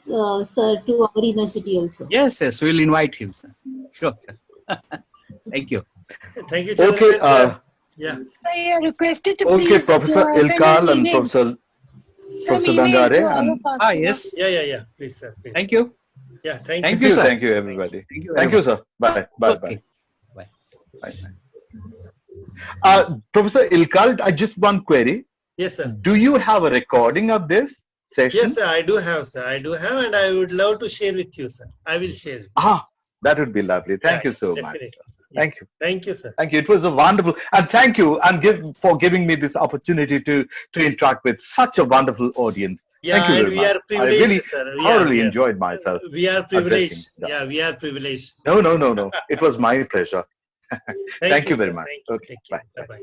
sir to our university also. Yes, we'll invite him, sir. Sure. Thank you. Thank you, Okay, Chandrakant sir. Yeah. I are requested to okay, please Professor send Ilkal an and email. Professor Some email Dangare to all and of us. Ah, you know. yes. Yeah. Please, sir. Please. Thank you. Yeah, thank Thank you. you, sir. Thank you, everybody. Thank you very Thank you, much. sir. Bye. Okay. Bye. Professor Ilkal, I just one query. Yes, sir. Do you have a recording of this session? Yes, sir. I do have, sir. I do have, and I would love to share with you, sir. I will share it. That would be lovely. Thank Yeah, you so much. definitely. Yeah. Thank you. Thank you, sir. Thank you. It was a wonderful, and thank you for giving me this opportunity to interact with such a wonderful audience. Yeah, Thank you and very we much. are I privileged, really sir. thoroughly enjoyed myself. We are addressing privileged. that. Yeah, we are privileged. No. It was my pleasure. Thank you very sir. much. Thank you. Okay. Take care. Bye. Bye-bye.